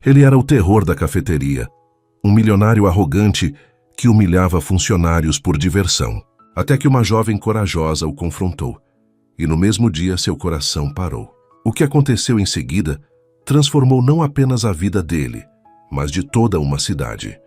Ele era o terror da cafeteria, um milionário arrogante que humilhava funcionários por diversão, até que uma jovem corajosa o confrontou, e no mesmo dia seu coração parou. O que aconteceu em seguida transformou não apenas a vida dele, mas de toda uma cidade.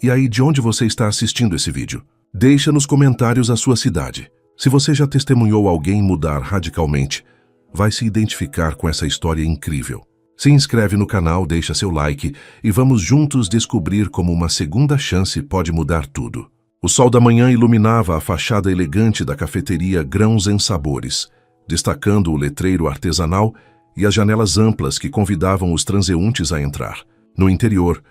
E aí, de onde você está assistindo esse vídeo? Deixa nos comentários a sua cidade. Se você já testemunhou alguém mudar radicalmente, vai se identificar com essa história incrível. Se inscreve no canal, deixa seu like e vamos juntos descobrir como uma segunda chance pode mudar tudo. O sol da manhã iluminava a fachada elegante da cafeteria Grãos em Sabores, destacando o letreiro artesanal e as janelas amplas que convidavam os transeuntes a entrar. No interior,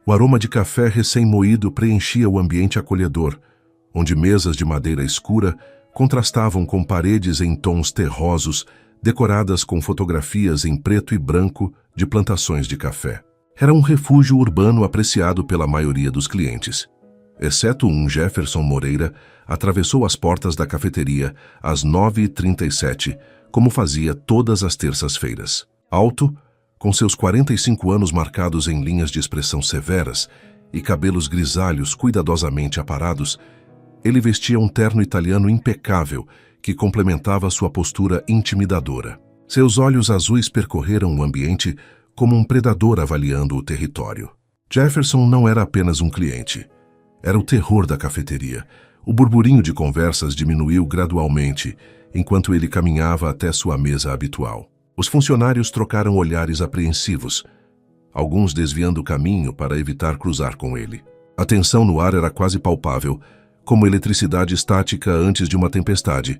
o aroma de café recém-moído preenchia o ambiente acolhedor, onde mesas de madeira escura contrastavam com paredes em tons terrosos, decoradas com fotografias em preto e branco de plantações de café. Era um refúgio urbano apreciado pela maioria dos clientes. Exceto Jefferson Moreira, atravessou as portas da cafeteria às 9h37, como fazia todas as terças-feiras. Alto, com seus 45 anos marcados em linhas de expressão severas e cabelos grisalhos cuidadosamente aparados, ele vestia um terno italiano impecável que complementava sua postura intimidadora. Seus olhos azuis percorreram o ambiente como um predador avaliando o território. Jefferson não era apenas um cliente. Era o terror da cafeteria. O burburinho de conversas diminuiu gradualmente enquanto ele caminhava até sua mesa habitual. Os funcionários trocaram olhares apreensivos, alguns desviando o caminho para evitar cruzar com ele. A tensão no ar era quase palpável, como eletricidade estática antes de uma tempestade.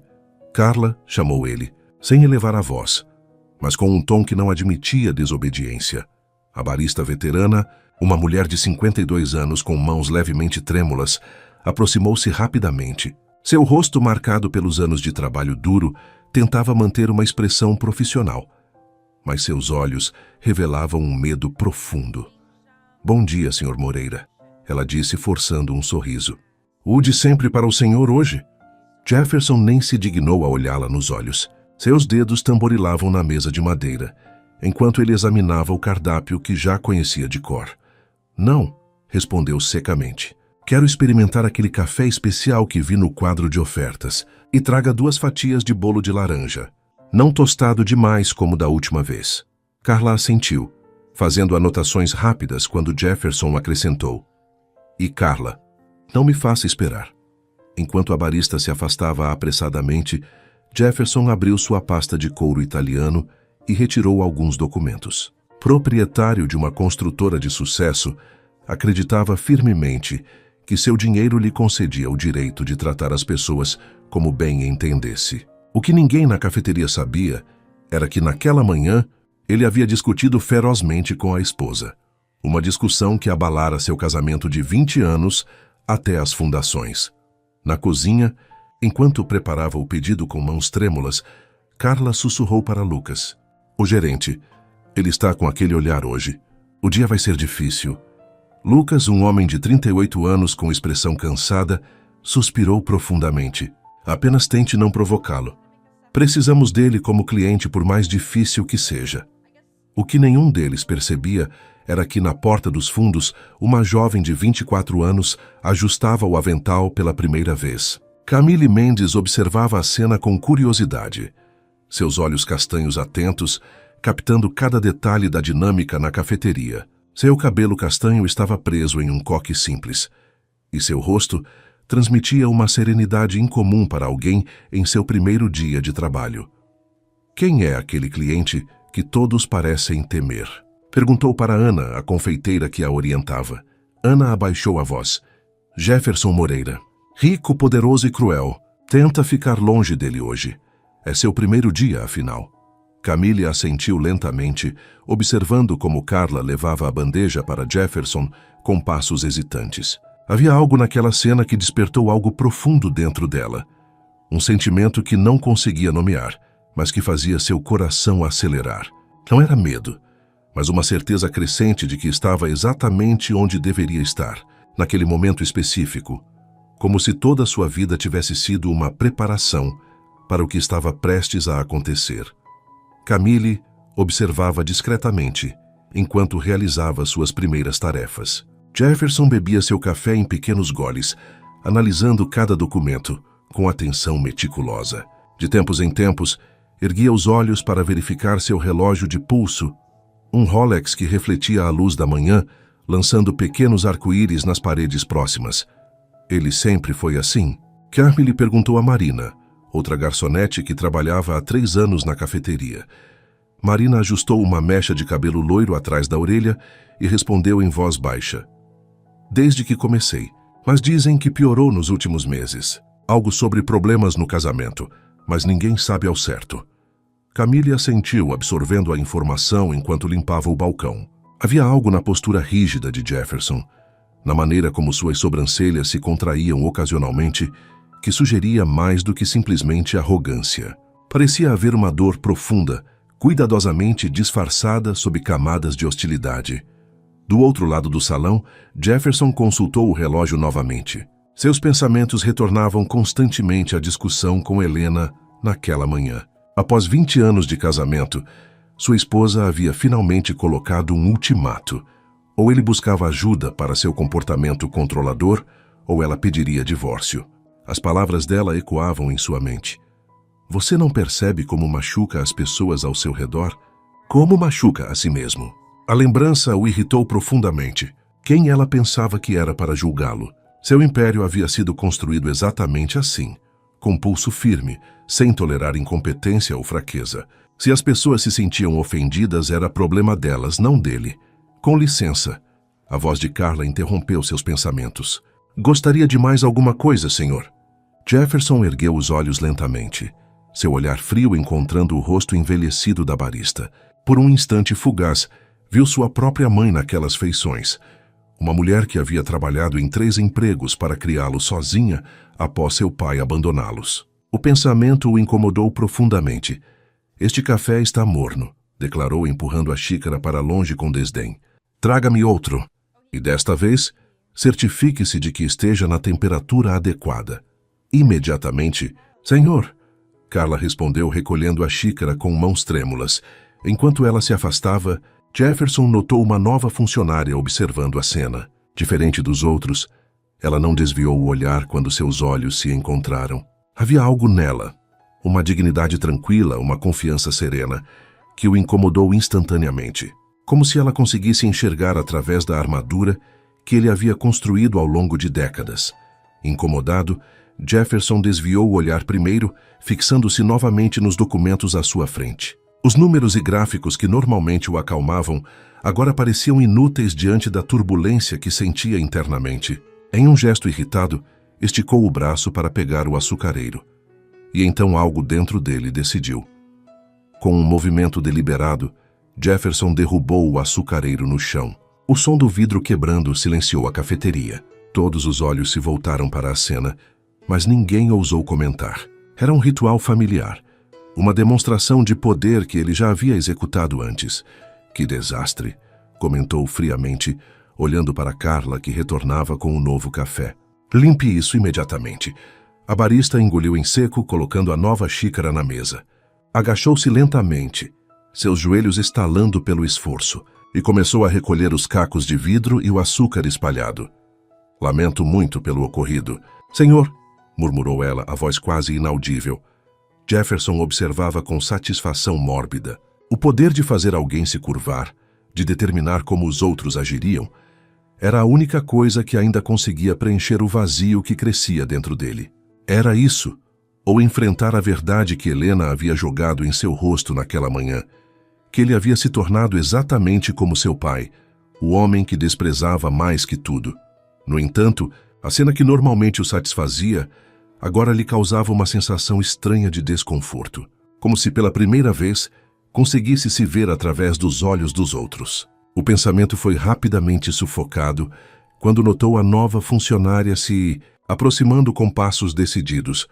Carla chamou ele, sem elevar a voz, mas com um tom que não admitia desobediência. A barista veterana, uma mulher de 52 anos com mãos levemente trêmulas, aproximou-se rapidamente. Seu rosto, marcado pelos anos de trabalho duro, tentava manter uma expressão profissional, mas seus olhos revelavam um medo profundo. "Bom dia, Sr. Moreira", ela disse, forçando um sorriso. "O de sempre para o senhor hoje?" Jefferson nem se dignou a olhá-la nos olhos. Seus dedos tamborilavam na mesa de madeira, enquanto ele examinava o cardápio que já conhecia de cor. "Não", respondeu secamente. "Quero experimentar aquele café especial que vi no quadro de ofertas. E traga 2 fatias de bolo de laranja. Não tostado demais como da última vez." Carla assentiu, fazendo anotações rápidas quando Jefferson acrescentou: "E Carla, não me faça esperar." Enquanto a barista se afastava apressadamente, Jefferson abriu sua pasta de couro italiano e retirou alguns documentos. Proprietário de uma construtora de sucesso, acreditava firmemente que seu dinheiro lhe concedia o direito de tratar as pessoas como bem entendesse. O que ninguém na cafeteria sabia era que naquela manhã ele havia discutido ferozmente com a esposa. Uma discussão que abalara seu casamento de 20 anos até as fundações. Na cozinha, enquanto preparava o pedido com mãos trêmulas, Carla sussurrou para Lucas: "O gerente, ele está com aquele olhar hoje. O dia vai ser difícil." Lucas, um homem de 38 anos com expressão cansada, suspirou profundamente. "Apenas tente não provocá-lo. Precisamos dele como cliente por mais difícil que seja." O que nenhum deles percebia era que na porta dos fundos, uma jovem de 24 anos ajustava o avental pela primeira vez. Camille Mendes observava a cena com curiosidade, seus olhos castanhos atentos, captando cada detalhe da dinâmica na cafeteria. Seu cabelo castanho estava preso em um coque simples, e seu rosto transmitia uma serenidade incomum para alguém em seu primeiro dia de trabalho. "Quem é aquele cliente que todos parecem temer?" Perguntou para Ana, a confeiteira que a orientava. Ana abaixou a voz. "Jefferson Moreira. Rico, poderoso e cruel. Tenta ficar longe dele hoje. É seu primeiro dia, afinal." Camille assentiu lentamente, observando como Carla levava a bandeja para Jefferson com passos hesitantes. Havia algo naquela cena que despertou algo profundo dentro dela. Um sentimento que não conseguia nomear, mas que fazia seu coração acelerar. Não era medo, mas uma certeza crescente de que estava exatamente onde deveria estar, naquele momento específico, como se toda a sua vida tivesse sido uma preparação para o que estava prestes a acontecer. Camille observava discretamente, enquanto realizava suas primeiras tarefas. Jefferson bebia seu café em pequenos goles, analisando cada documento com atenção meticulosa. De tempos em tempos, erguia os olhos para verificar seu relógio de pulso, um Rolex que refletia a luz da manhã, lançando pequenos arco-íris nas paredes próximas. Ele sempre foi assim? Carmen lhe perguntou a Marina, outra garçonete que trabalhava há 3 anos na cafeteria. Marina ajustou uma mecha de cabelo loiro atrás da orelha e respondeu em voz baixa. Desde que comecei, mas dizem que piorou nos últimos meses. Algo sobre problemas no casamento, mas ninguém sabe ao certo. Camille assentiu, absorvendo a informação enquanto limpava o balcão. Havia algo na postura rígida de Jefferson, na maneira como suas sobrancelhas se contraíam ocasionalmente, que sugeria mais do que simplesmente arrogância. Parecia haver uma dor profunda, cuidadosamente disfarçada sob camadas de hostilidade. Do outro lado do salão, Jefferson consultou o relógio novamente. Seus pensamentos retornavam constantemente à discussão com Helena naquela manhã. Após 20 anos de casamento, sua esposa havia finalmente colocado um ultimato. Ou ele buscava ajuda para seu comportamento controlador, ou ela pediria divórcio. As palavras dela ecoavam em sua mente. Você não percebe como machuca as pessoas ao seu redor? Como machuca a si mesmo? A lembrança o irritou profundamente. Quem ela pensava que era para julgá-lo? Seu império havia sido construído exatamente assim, com pulso firme, sem tolerar incompetência ou fraqueza. Se as pessoas se sentiam ofendidas, era problema delas, não dele. Com licença. A voz de Carla interrompeu seus pensamentos. Gostaria de mais alguma coisa, senhor? Jefferson ergueu os olhos lentamente, seu olhar frio encontrando o rosto envelhecido da barista. Por um instante fugaz, viu sua própria mãe naquelas feições, uma mulher que havia trabalhado em 3 empregos para criá-lo sozinha após seu pai abandoná-los. O pensamento o incomodou profundamente. Este café está morno, declarou empurrando a xícara para longe com desdém. Traga-me outro. E desta vez, certifique-se de que esteja na temperatura adequada. Imediatamente, senhor, Carla respondeu recolhendo a xícara com mãos trêmulas. Enquanto ela se afastava, Jefferson notou uma nova funcionária observando a cena. Diferente dos outros, ela não desviou o olhar quando seus olhos se encontraram. Havia algo nela, uma dignidade tranquila, uma confiança serena, que o incomodou instantaneamente, como se ela conseguisse enxergar através da armadura que ele havia construído ao longo de décadas. Incomodado, Jefferson desviou o olhar primeiro, fixando-se novamente nos documentos à sua frente. Os números e gráficos que normalmente o acalmavam agora pareciam inúteis diante da turbulência que sentia internamente. Em um gesto irritado, esticou o braço para pegar o açucareiro. E então algo dentro dele decidiu. Com um movimento deliberado, Jefferson derrubou o açucareiro no chão. O som do vidro quebrando silenciou a cafeteria. Todos os olhos se voltaram para a cena, mas ninguém ousou comentar. Era um ritual familiar, uma demonstração de poder que ele já havia executado antes. Que desastre, comentou friamente, olhando para Carla, que retornava com um novo café. Limpe isso imediatamente. A barista engoliu em seco, colocando a nova xícara na mesa. Agachou-se lentamente, seus joelhos estalando pelo esforço, e começou a recolher os cacos de vidro e o açúcar espalhado. Lamento muito pelo ocorrido. Senhor, murmurou ela, a voz quase inaudível. Jefferson observava com satisfação mórbida. O poder de fazer alguém se curvar, de determinar como os outros agiriam, era a única coisa que ainda conseguia preencher o vazio que crescia dentro dele. Era isso, ou enfrentar a verdade que Helena havia jogado em seu rosto naquela manhã, que ele havia se tornado exatamente como seu pai, o homem que desprezava mais que tudo. No entanto, a cena que normalmente o satisfazia, agora lhe causava uma sensação estranha de desconforto, como se pela primeira vez conseguisse se ver através dos olhos dos outros. O pensamento foi rapidamente sufocado quando notou a nova funcionária se aproximando com passos decididos.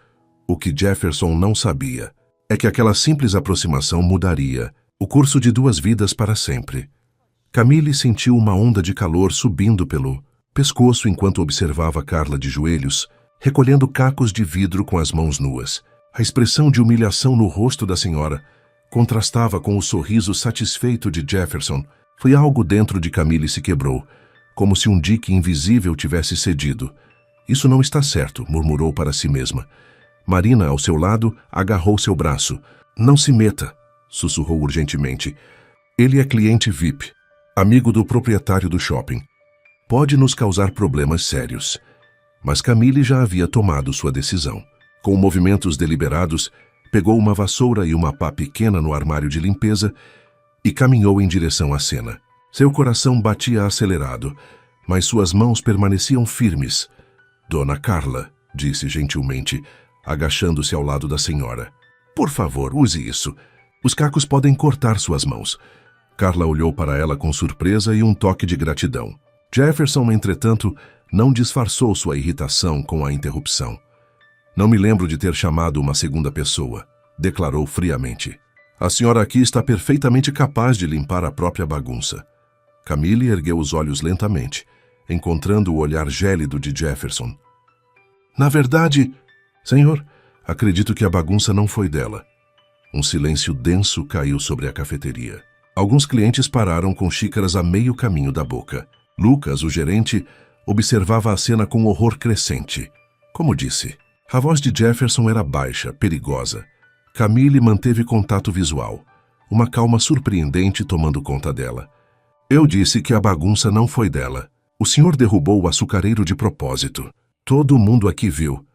O que Jefferson não sabia é que aquela simples aproximação mudaria o curso de 2 vidas para sempre. Camille sentiu uma onda de calor subindo pelo pescoço enquanto observava Carla de joelhos, recolhendo cacos de vidro com as mãos nuas. A expressão de humilhação no rosto da senhora contrastava com o sorriso satisfeito de Jefferson, Foi algo dentro de Camille se quebrou, como se um dique invisível tivesse cedido. Isso não está certo, murmurou para si mesma. Marina, ao seu lado, agarrou seu braço. Não se meta, sussurrou urgentemente. Ele é cliente VIP, amigo do proprietário do shopping. Pode nos causar problemas sérios. Mas Camille já havia tomado sua decisão. Com movimentos deliberados, pegou uma vassoura e uma pá pequena no armário de limpeza e caminhou em direção à cena. Seu coração batia acelerado, mas suas mãos permaneciam firmes. Dona Carla, disse gentilmente, agachando-se ao lado da senhora. Por favor, use isso. Os cacos podem cortar suas mãos. Carla olhou para ela com surpresa e um toque de gratidão. Jefferson, entretanto, não disfarçou sua irritação com a interrupção. Não me lembro de ter chamado uma segunda pessoa, declarou friamente. A senhora aqui está perfeitamente capaz de limpar a própria bagunça. Camille ergueu os olhos lentamente, encontrando o olhar gélido de Jefferson. Na verdade, senhor, acredito que a bagunça não foi dela. Um silêncio denso caiu sobre a cafeteria. Alguns clientes pararam com xícaras a meio caminho da boca. Lucas, o gerente, observava a cena com horror crescente. Como disse, a voz de Jefferson era baixa, perigosa. Camille manteve contato visual, uma calma surpreendente tomando conta dela. Eu disse que a bagunça não foi dela. O senhor derrubou o açucareiro de propósito. Todo mundo aqui viu.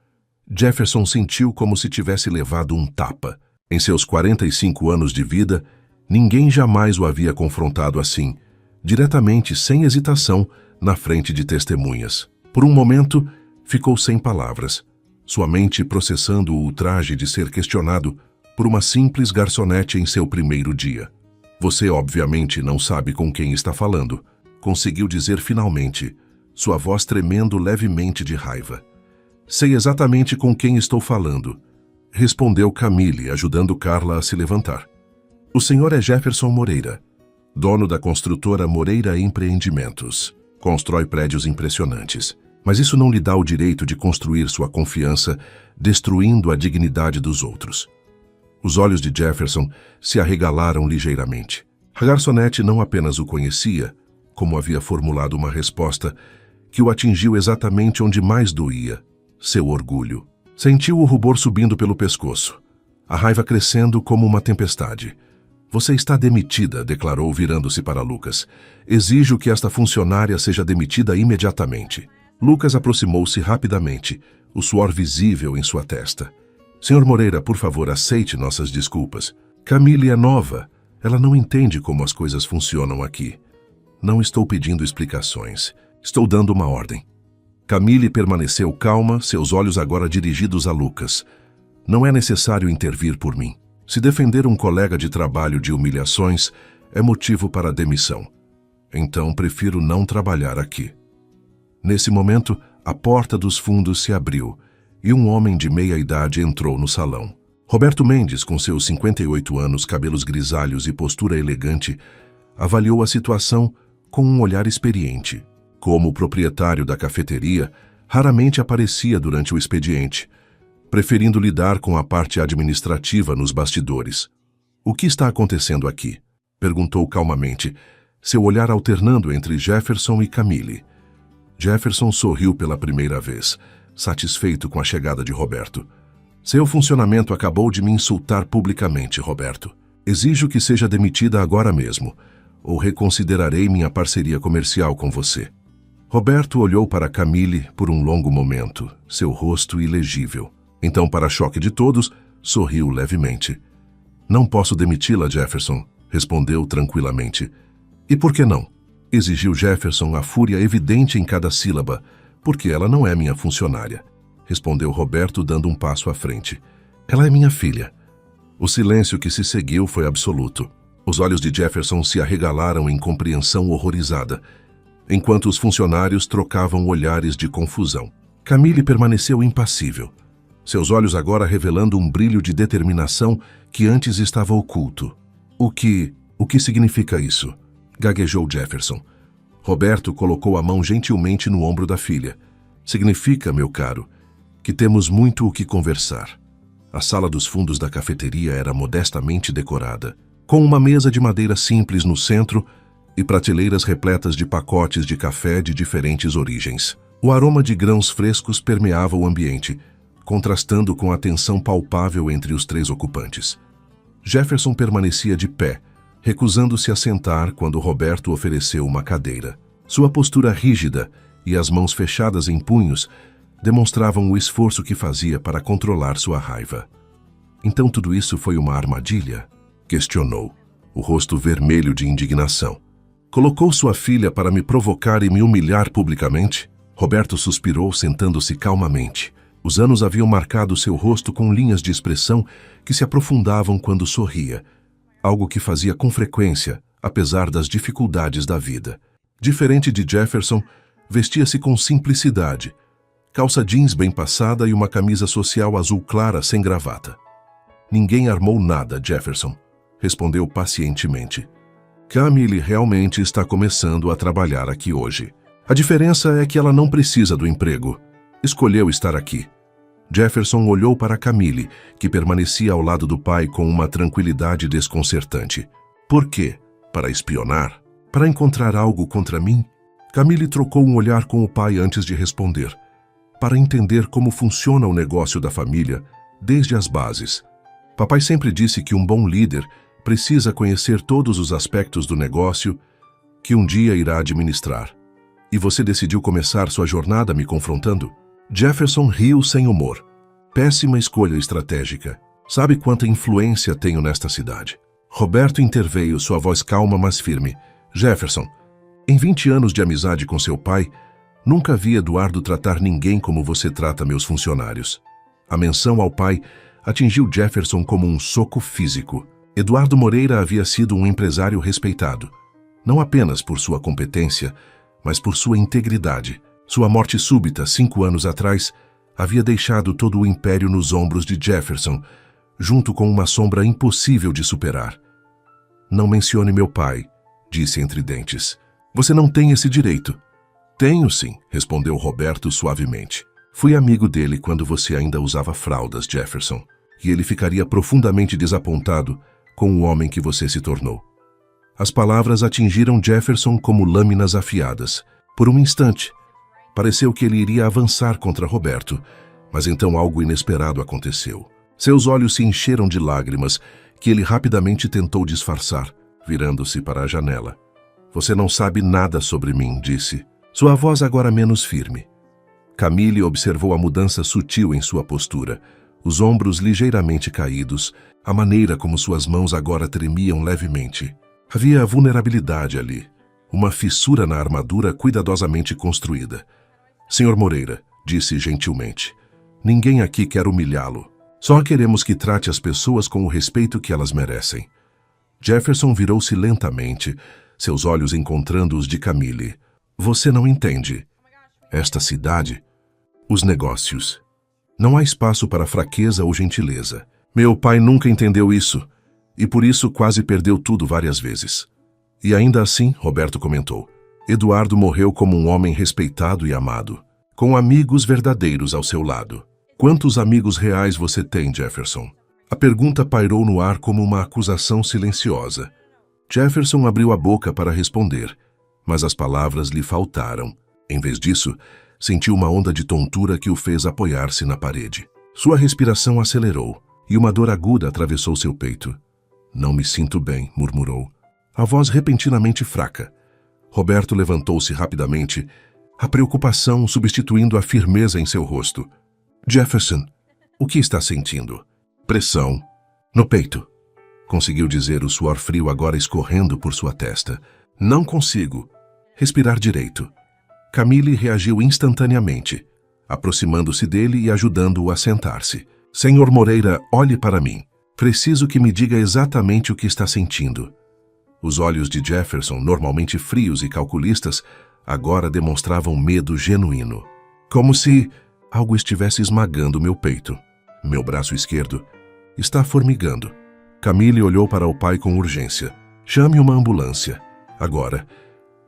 Jefferson sentiu como se tivesse levado um tapa. Em seus 45 anos de vida, ninguém jamais o havia confrontado assim, diretamente, sem hesitação, na frente de testemunhas. Por um momento, ficou sem palavras, sua mente processando o ultraje de ser questionado por uma simples garçonete em seu primeiro dia. Você, obviamente, não sabe com quem está falando, conseguiu dizer finalmente, sua voz tremendo levemente de raiva. Sei exatamente com quem estou falando, respondeu Camille, ajudando Carla a se levantar. O senhor é Jefferson Moreira, dono da construtora Moreira Empreendimentos. Constrói prédios impressionantes, mas isso não lhe dá o direito de construir sua confiança, destruindo a dignidade dos outros. Os olhos de Jefferson se arregalaram ligeiramente. A garçonete não apenas o conhecia, como havia formulado uma resposta que o atingiu exatamente onde mais doía, seu orgulho. Sentiu o rubor subindo pelo pescoço, a raiva crescendo como uma tempestade. Você está demitida, declarou virando-se para Lucas. Exijo que esta funcionária seja demitida imediatamente. Lucas aproximou-se rapidamente, o suor visível em sua testa. Senhor Moreira, por favor, aceite nossas desculpas. Camille é nova. Ela não entende como as coisas funcionam aqui. Não estou pedindo explicações. Estou dando uma ordem. Camille permaneceu calma, seus olhos agora dirigidos a Lucas. Não é necessário intervir por mim. Se defender um colega de trabalho de humilhações é motivo para demissão. Então prefiro não trabalhar aqui. Nesse momento, a porta dos fundos se abriu e um homem de meia idade entrou no salão. Roberto Mendes, com seus 58 anos, cabelos grisalhos e postura elegante, avaliou a situação com um olhar experiente. Como proprietário da cafeteria, raramente aparecia durante o expediente, preferindo lidar com a parte administrativa nos bastidores. O que está acontecendo aqui? Perguntou calmamente, seu olhar alternando entre Jefferson e Camille. Jefferson sorriu pela primeira vez, satisfeito com a chegada de Roberto. Seu funcionamento acabou de me insultar publicamente, Roberto. Exijo que seja demitida agora mesmo, ou reconsiderarei minha parceria comercial com você. Roberto olhou para Camille por um longo momento, seu rosto ilegível. Então, para choque de todos, sorriu levemente. Não posso demiti-la, Jefferson, respondeu tranquilamente. E por que não? Exigiu Jefferson, a fúria evidente em cada sílaba. Porque ela não é minha funcionária, respondeu Roberto, dando um passo à frente. Ela é minha filha. O silêncio que se seguiu foi absoluto. Os olhos de Jefferson se arregalaram em compreensão horrorizada, enquanto os funcionários trocavam olhares de confusão. Camille permaneceu impassível, seus olhos agora revelando um brilho de determinação que antes estava oculto. O que significa isso? Gaguejou Jefferson. Roberto colocou a mão gentilmente no ombro da filha. Significa, meu caro, que temos muito o que conversar. A sala dos fundos da cafeteria era modestamente decorada, com uma mesa de madeira simples no centro e prateleiras repletas de pacotes de café de diferentes origens. O aroma de grãos frescos permeava o ambiente, contrastando com a tensão palpável entre os 3 ocupantes. Jefferson permanecia de pé, recusando-se a sentar quando Roberto ofereceu uma cadeira. Sua postura rígida e as mãos fechadas em punhos demonstravam o esforço que fazia para controlar sua raiva. Então tudo isso foi uma armadilha? Questionou, o rosto vermelho de indignação. Colocou sua filha para me provocar e me humilhar publicamente? Roberto suspirou, sentando-se calmamente. Os anos haviam marcado seu rosto com linhas de expressão que se aprofundavam quando sorria, algo que fazia com frequência, apesar das dificuldades da vida. Diferente de Jefferson, vestia-se com simplicidade, calça jeans bem passada e uma camisa social azul clara sem gravata. Ninguém armou nada, Jefferson, respondeu pacientemente. Camille realmente está começando a trabalhar aqui hoje. A diferença é que ela não precisa do emprego. Escolheu estar aqui. Jefferson olhou para Camille, que permanecia ao lado do pai com uma tranquilidade desconcertante. Por quê? Para espionar? Para encontrar algo contra mim? Camille trocou um olhar com o pai antes de responder. Para entender como funciona o negócio da família, desde as bases. Papai sempre disse que um bom líder precisa conhecer todos os aspectos do negócio que um dia irá administrar. E você decidiu começar sua jornada me confrontando? Jefferson riu sem humor. Péssima escolha estratégica. Sabe quanta influência tenho nesta cidade? Roberto interveio, sua voz calma mas firme. Jefferson, em 20 anos de amizade com seu pai, nunca vi Eduardo tratar ninguém como você trata meus funcionários. A menção ao pai atingiu Jefferson como um soco físico. Eduardo Moreira havia sido um empresário respeitado, não apenas por sua competência, mas por sua integridade. Sua morte súbita, 5 anos atrás, havia deixado todo o império nos ombros de Jefferson, junto com uma sombra impossível de superar. Não mencione meu pai, disse entre dentes. Você não tem esse direito. Tenho sim, respondeu Roberto suavemente. Fui amigo dele quando você ainda usava fraldas, Jefferson, e ele ficaria profundamente desapontado com o homem que você se tornou. As palavras atingiram Jefferson como lâminas afiadas. Por um instante, pareceu que ele iria avançar contra Roberto, mas então algo inesperado aconteceu. Seus olhos se encheram de lágrimas, que ele rapidamente tentou disfarçar, virando-se para a janela. Você não sabe nada sobre mim, disse. Sua voz agora menos firme. Camille observou a mudança sutil em sua postura, os ombros ligeiramente caídos, a maneira como suas mãos agora tremiam levemente. Havia vulnerabilidade ali, uma fissura na armadura cuidadosamente construída. Senhor Moreira, disse gentilmente, ninguém aqui quer humilhá-lo. Só queremos que trate as pessoas com o respeito que elas merecem. Jefferson virou-se lentamente, seus olhos encontrando os de Camille. Você não entende. Esta cidade, os negócios. Não há espaço para fraqueza ou gentileza. Meu pai nunca entendeu isso, e por isso quase perdeu tudo várias vezes. E ainda assim, Roberto comentou, Eduardo morreu como um homem respeitado e amado, com amigos verdadeiros ao seu lado. Quantos amigos reais você tem, Jefferson? A pergunta pairou no ar como uma acusação silenciosa. Jefferson abriu a boca para responder, mas as palavras lhe faltaram. Em vez disso, sentiu uma onda de tontura que o fez apoiar-se na parede. Sua respiração acelerou, e uma dor aguda atravessou seu peito. Não me sinto bem, murmurou. A voz repentinamente fraca. Roberto levantou-se rapidamente, a preocupação substituindo a firmeza em seu rosto. Jefferson, o que está sentindo? Pressão. No peito. Conseguiu dizer, o suor frio agora escorrendo por sua testa. Não consigo. Respirar direito. Camille reagiu instantaneamente, aproximando-se dele e ajudando-o a sentar-se. Senhor Moreira, olhe para mim. Preciso que me diga exatamente o que está sentindo. Os olhos de Jefferson, normalmente frios e calculistas, agora demonstravam medo genuíno. Como se algo estivesse esmagando meu peito. Meu braço esquerdo está formigando. Camille olhou para o pai com urgência. Chame uma ambulância, agora,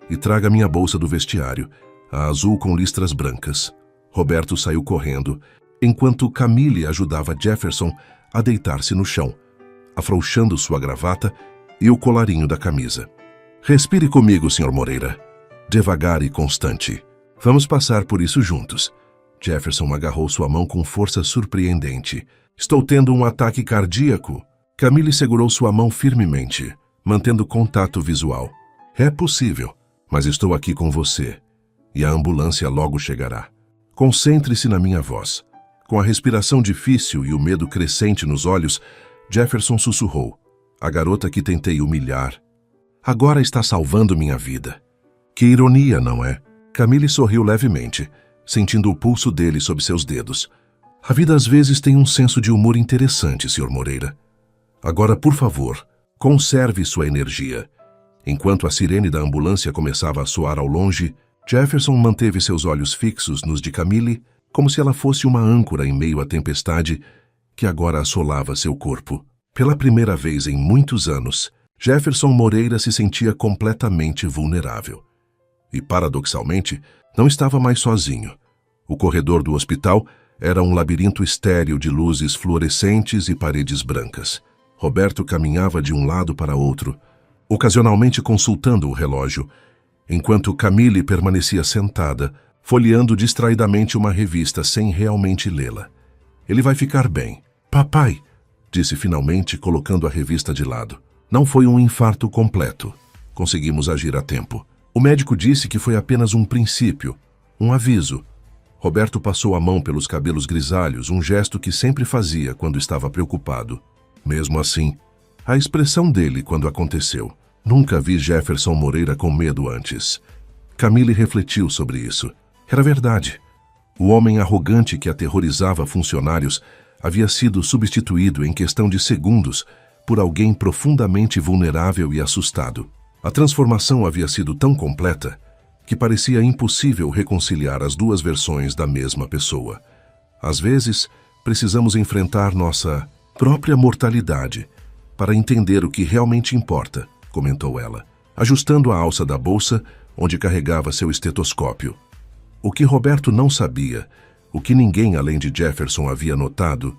e traga minha bolsa do vestiário, a azul com listras brancas. Roberto saiu correndo, enquanto Camille ajudava Jefferson a deitar-se no chão, afrouxando sua gravata e o colarinho da camisa. Respire comigo, Sr. Moreira. Devagar e constante. Vamos passar por isso juntos. Jefferson agarrou sua mão com força surpreendente. Estou tendo um ataque cardíaco. Camille segurou sua mão firmemente, mantendo contato visual. É possível, mas estou aqui com você. E a ambulância logo chegará. Concentre-se na minha voz. Com a respiração difícil e o medo crescente nos olhos, Jefferson sussurrou. A garota que tentei humilhar agora está salvando minha vida. Que ironia, não é? Camille sorriu levemente, sentindo o pulso dele sob seus dedos. A vida às vezes tem um senso de humor interessante, Sr. Moreira. Agora, por favor, conserve sua energia. Enquanto a sirene da ambulância começava a soar ao longe, Jefferson manteve seus olhos fixos nos de Camille, como se ela fosse uma âncora em meio à tempestade que agora assolava seu corpo. Pela primeira vez em muitos anos, Jefferson Moreira se sentia completamente vulnerável. E, paradoxalmente, não estava mais sozinho. O corredor do hospital era um labirinto estéril de luzes fluorescentes e paredes brancas. Roberto caminhava de um lado para outro, ocasionalmente consultando o relógio, enquanto Camille permanecia sentada, folheando distraidamente uma revista sem realmente lê-la. Ele vai ficar bem. Papai, disse finalmente, colocando a revista de lado. Não foi um infarto completo. Conseguimos agir a tempo. O médico disse que foi apenas um princípio, um aviso. Roberto passou a mão pelos cabelos grisalhos, um gesto que sempre fazia quando estava preocupado. Mesmo assim, a expressão dele quando aconteceu. Nunca vi Jefferson Moreira com medo antes. Camille refletiu sobre isso. Era verdade. O homem arrogante que aterrorizava funcionários havia sido substituído em questão de segundos por alguém profundamente vulnerável e assustado. A transformação havia sido tão completa que parecia impossível reconciliar as duas versões da mesma pessoa. Às vezes, precisamos enfrentar nossa própria mortalidade para entender o que realmente importa, comentou ela, ajustando a alça da bolsa onde carregava seu estetoscópio. O que Roberto não sabia, o que ninguém além de Jefferson havia notado,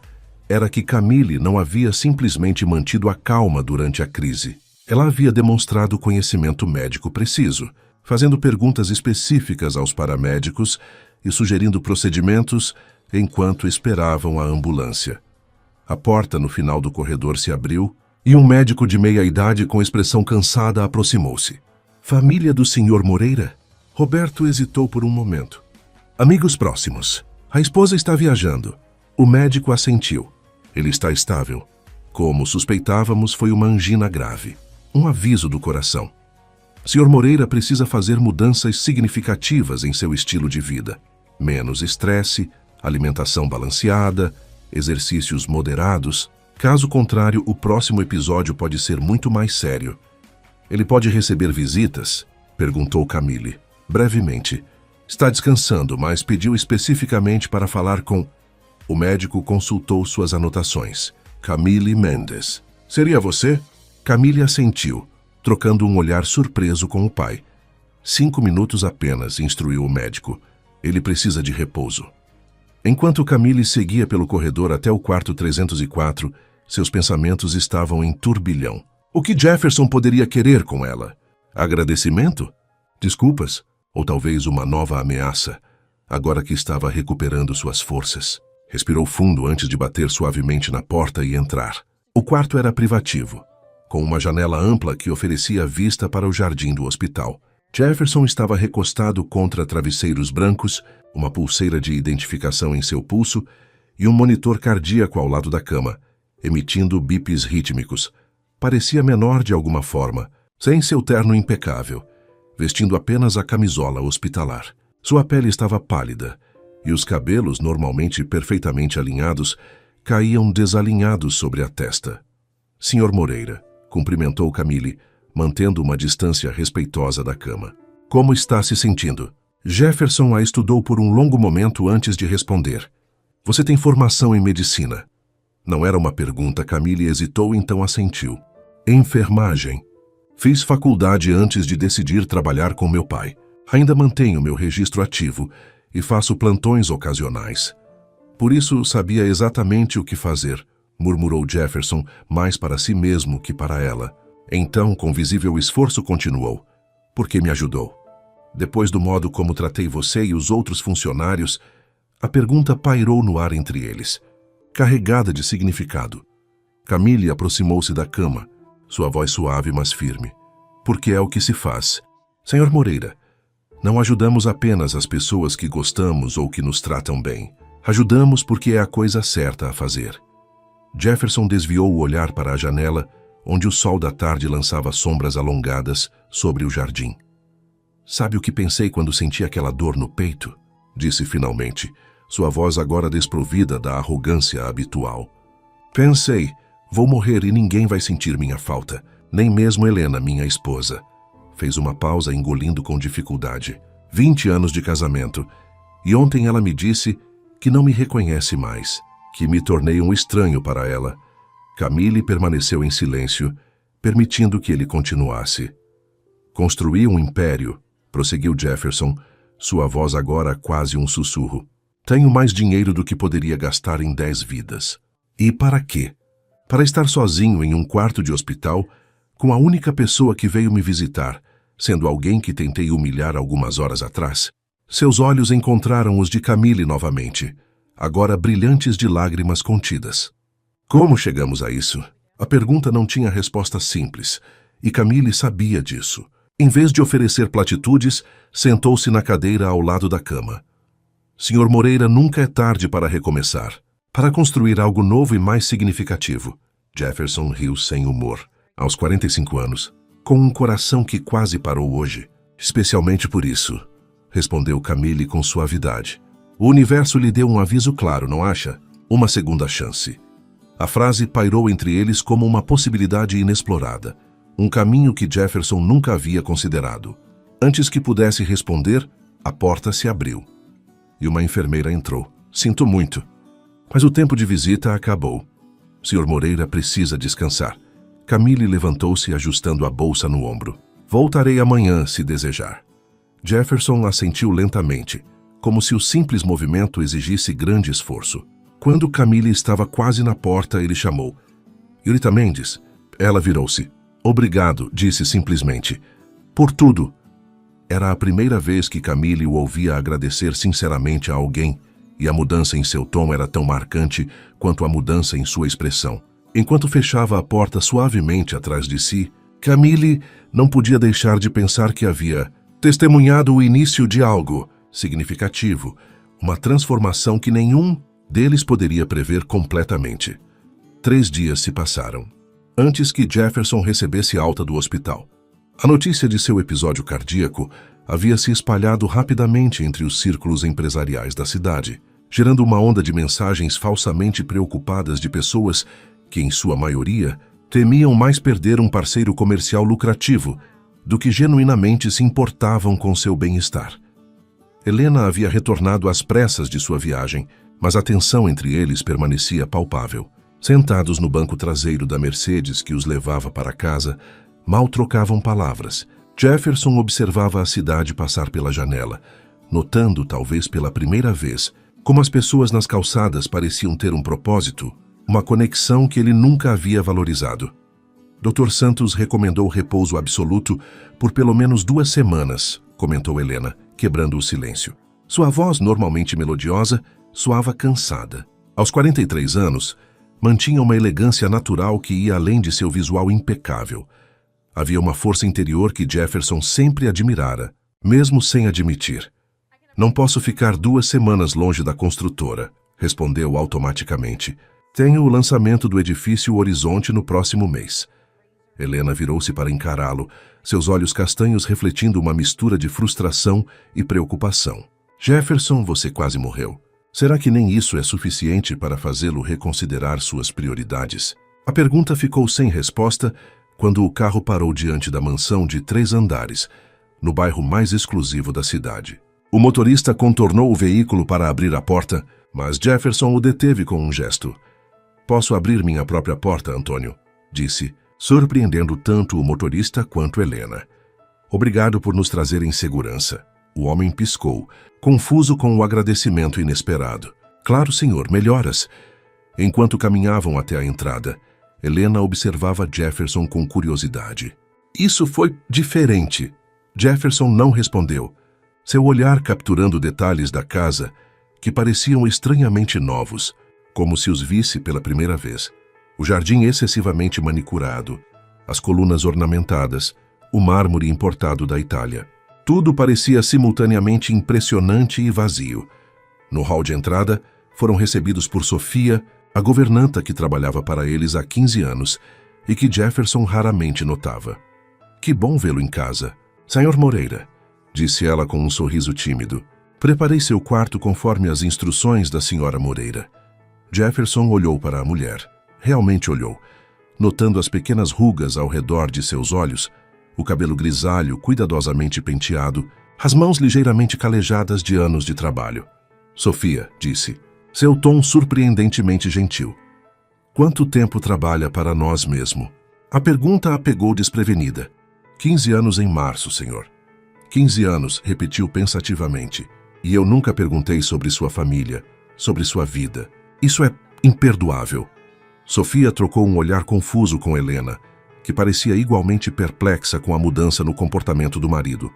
era que Camille não havia simplesmente mantido a calma durante a crise. Ela havia demonstrado conhecimento médico preciso, fazendo perguntas específicas aos paramédicos e sugerindo procedimentos enquanto esperavam a ambulância. A porta no final do corredor se abriu e um médico de meia-idade com expressão cansada aproximou-se. Família do Sr. Moreira? Roberto hesitou por um momento. Amigos próximos. A esposa está viajando. O médico assentiu. Ele está estável. Como suspeitávamos, foi uma angina grave. Um aviso do coração. Sr. Moreira precisa fazer mudanças significativas em seu estilo de vida. Menos estresse, alimentação balanceada, exercícios moderados. Caso contrário, o próximo episódio pode ser muito mais sério. Ele pode receber visitas? Perguntou Camille. Brevemente. Está descansando, mas pediu especificamente para falar com... O médico consultou suas anotações. Camille Mendes. Seria você? Camille assentiu, trocando um olhar surpreso com o pai. 5 minutos apenas, instruiu o médico. Ele precisa de repouso. Enquanto Camille seguia pelo corredor até o quarto 304, seus pensamentos estavam em turbilhão. O que Jefferson poderia querer com ela? Agradecimento? Desculpas? Ou talvez uma nova ameaça, agora que estava recuperando suas forças? Respirou fundo antes de bater suavemente na porta e entrar. O quarto era privativo, com uma janela ampla que oferecia vista para o jardim do hospital. Jefferson estava recostado contra travesseiros brancos, uma pulseira de identificação em seu pulso e um monitor cardíaco ao lado da cama, emitindo bips rítmicos. Parecia menor de alguma forma, sem seu terno impecável, vestindo apenas a camisola hospitalar. Sua pele estava pálida, e os cabelos, normalmente perfeitamente alinhados, caíam desalinhados sobre a testa. Sr. Moreira, cumprimentou Camille, mantendo uma distância respeitosa da cama. Como está se sentindo? Jefferson a estudou por um longo momento antes de responder. Você tem formação em medicina? Não era uma pergunta, Camille hesitou, então assentiu. Enfermagem. Fiz faculdade antes de decidir trabalhar com meu pai. Ainda mantenho meu registro ativo e faço plantões ocasionais. Por isso sabia exatamente o que fazer, murmurou Jefferson, mais para si mesmo que para ela. Então, com visível esforço, continuou. Porque me ajudou. Depois do modo como tratei você e os outros funcionários, a pergunta pairou no ar entre eles, carregada de significado. Camille aproximou-se da cama, sua voz suave mas firme. Porque é o que se faz. Senhor Moreira, não ajudamos apenas as pessoas que gostamos ou que nos tratam bem. Ajudamos porque é a coisa certa a fazer. Jefferson desviou o olhar para a janela, onde o sol da tarde lançava sombras alongadas sobre o jardim. Sabe o que pensei quando senti aquela dor no peito? Disse finalmente, sua voz agora desprovida da arrogância habitual. Pensei, vou morrer e ninguém vai sentir minha falta, nem mesmo Helena, minha esposa. Fez uma pausa, engolindo com dificuldade. 20 anos de casamento, e ontem ela me disse que não me reconhece mais, que me tornei um estranho para ela. Camille permaneceu em silêncio, permitindo que ele continuasse. Construí um império, prosseguiu Jefferson, sua voz agora quase um sussurro. Tenho mais dinheiro do que poderia gastar em 10 vidas. E para quê? Para estar sozinho em um quarto de hospital, com a única pessoa que veio me visitar, sendo alguém que tentei humilhar algumas horas atrás. Seus olhos encontraram os de Camille novamente, agora brilhantes de lágrimas contidas. Como chegamos a isso? A pergunta não tinha resposta simples, e Camille sabia disso. Em vez de oferecer platitudes, sentou-se na cadeira ao lado da cama. Senhor Moreira, nunca é tarde para recomeçar, para construir algo novo e mais significativo. Jefferson riu sem humor. Aos 45 anos, com um coração que quase parou hoje. Especialmente por isso, respondeu Camille com suavidade. O universo lhe deu um aviso claro, não acha? Uma segunda chance. A frase pairou entre eles como uma possibilidade inexplorada, um caminho que Jefferson nunca havia considerado. Antes que pudesse responder, a porta se abriu. E uma enfermeira entrou. Sinto muito, mas o tempo de visita acabou. Sr. Moreira precisa descansar. Camille levantou-se, ajustando a bolsa no ombro. Voltarei amanhã, se desejar. Jefferson assentiu lentamente, como se o simples movimento exigisse grande esforço. Quando Camille estava quase na porta, ele chamou. Yurita Mendes. Ela virou-se. Obrigado, disse simplesmente. Por tudo. Era a primeira vez que Camille o ouvia agradecer sinceramente a alguém, e a mudança em seu tom era tão marcante quanto a mudança em sua expressão. Enquanto fechava a porta suavemente atrás de si, Camille não podia deixar de pensar que havia testemunhado o início de algo significativo, uma transformação que nenhum deles poderia prever completamente. 3 dias se passaram, antes que Jefferson recebesse alta do hospital. A notícia de seu episódio cardíaco havia se espalhado rapidamente entre os círculos empresariais da cidade, gerando uma onda de mensagens falsamente preocupadas de pessoas que, em sua maioria, temiam mais perder um parceiro comercial lucrativo do que genuinamente se importavam com seu bem-estar. Helena havia retornado às pressas de sua viagem, mas a tensão entre eles permanecia palpável. Sentados no banco traseiro da Mercedes que os levava para casa, mal trocavam palavras. Jefferson observava a cidade passar pela janela, notando, talvez pela primeira vez, como as pessoas nas calçadas pareciam ter um propósito, uma conexão que ele nunca havia valorizado. Dr. Santos recomendou repouso absoluto por pelo menos 2 semanas, comentou Helena, quebrando o silêncio. Sua voz, normalmente melodiosa, soava cansada. Aos 43 anos, mantinha uma elegância natural que ia além de seu visual impecável. Havia uma força interior que Jefferson sempre admirara, mesmo sem admitir. Não posso ficar 2 semanas longe da construtora, respondeu automaticamente. Tenho o lançamento do edifício Horizonte no próximo mês. Helena virou-se para encará-lo, seus olhos castanhos refletindo uma mistura de frustração e preocupação. Jefferson, você quase morreu. Será que nem isso é suficiente para fazê-lo reconsiderar suas prioridades? A pergunta ficou sem resposta quando o carro parou diante da mansão de 3 andares, no bairro mais exclusivo da cidade. O motorista contornou o veículo para abrir a porta, mas Jefferson o deteve com um gesto. Posso abrir minha própria porta, Antônio, disse, surpreendendo tanto o motorista quanto Helena. Obrigado por nos trazer em segurança. O homem piscou, confuso com o agradecimento inesperado. Claro, senhor, melhoras. Enquanto caminhavam até a entrada, Helena observava Jefferson com curiosidade. Isso foi diferente. Jefferson não respondeu, seu olhar capturando detalhes da casa que pareciam estranhamente novos, como se os visse pela primeira vez. O jardim excessivamente manicurado, as colunas ornamentadas, o mármore importado da Itália. Tudo parecia simultaneamente impressionante e vazio. No hall de entrada, foram recebidos por Sofia, a governanta que trabalhava para eles há 15 anos e que Jefferson raramente notava. Que bom vê-lo em casa. Senhor Moreira, disse ela com um sorriso tímido. Preparei seu quarto conforme as instruções da senhora Moreira. Jefferson olhou para a mulher. Realmente olhou, notando as pequenas rugas ao redor de seus olhos, o cabelo grisalho cuidadosamente penteado, as mãos ligeiramente calejadas de anos de trabalho. Sofia, disse, seu tom surpreendentemente gentil. Quanto tempo trabalha para nós mesmo? A pergunta a pegou desprevenida. 15 anos em março, senhor. 15 anos, repetiu pensativamente. E eu nunca perguntei sobre sua família, sobre sua vida. Isso é imperdoável. Sofia trocou um olhar confuso com Helena, que parecia igualmente perplexa com a mudança no comportamento do marido.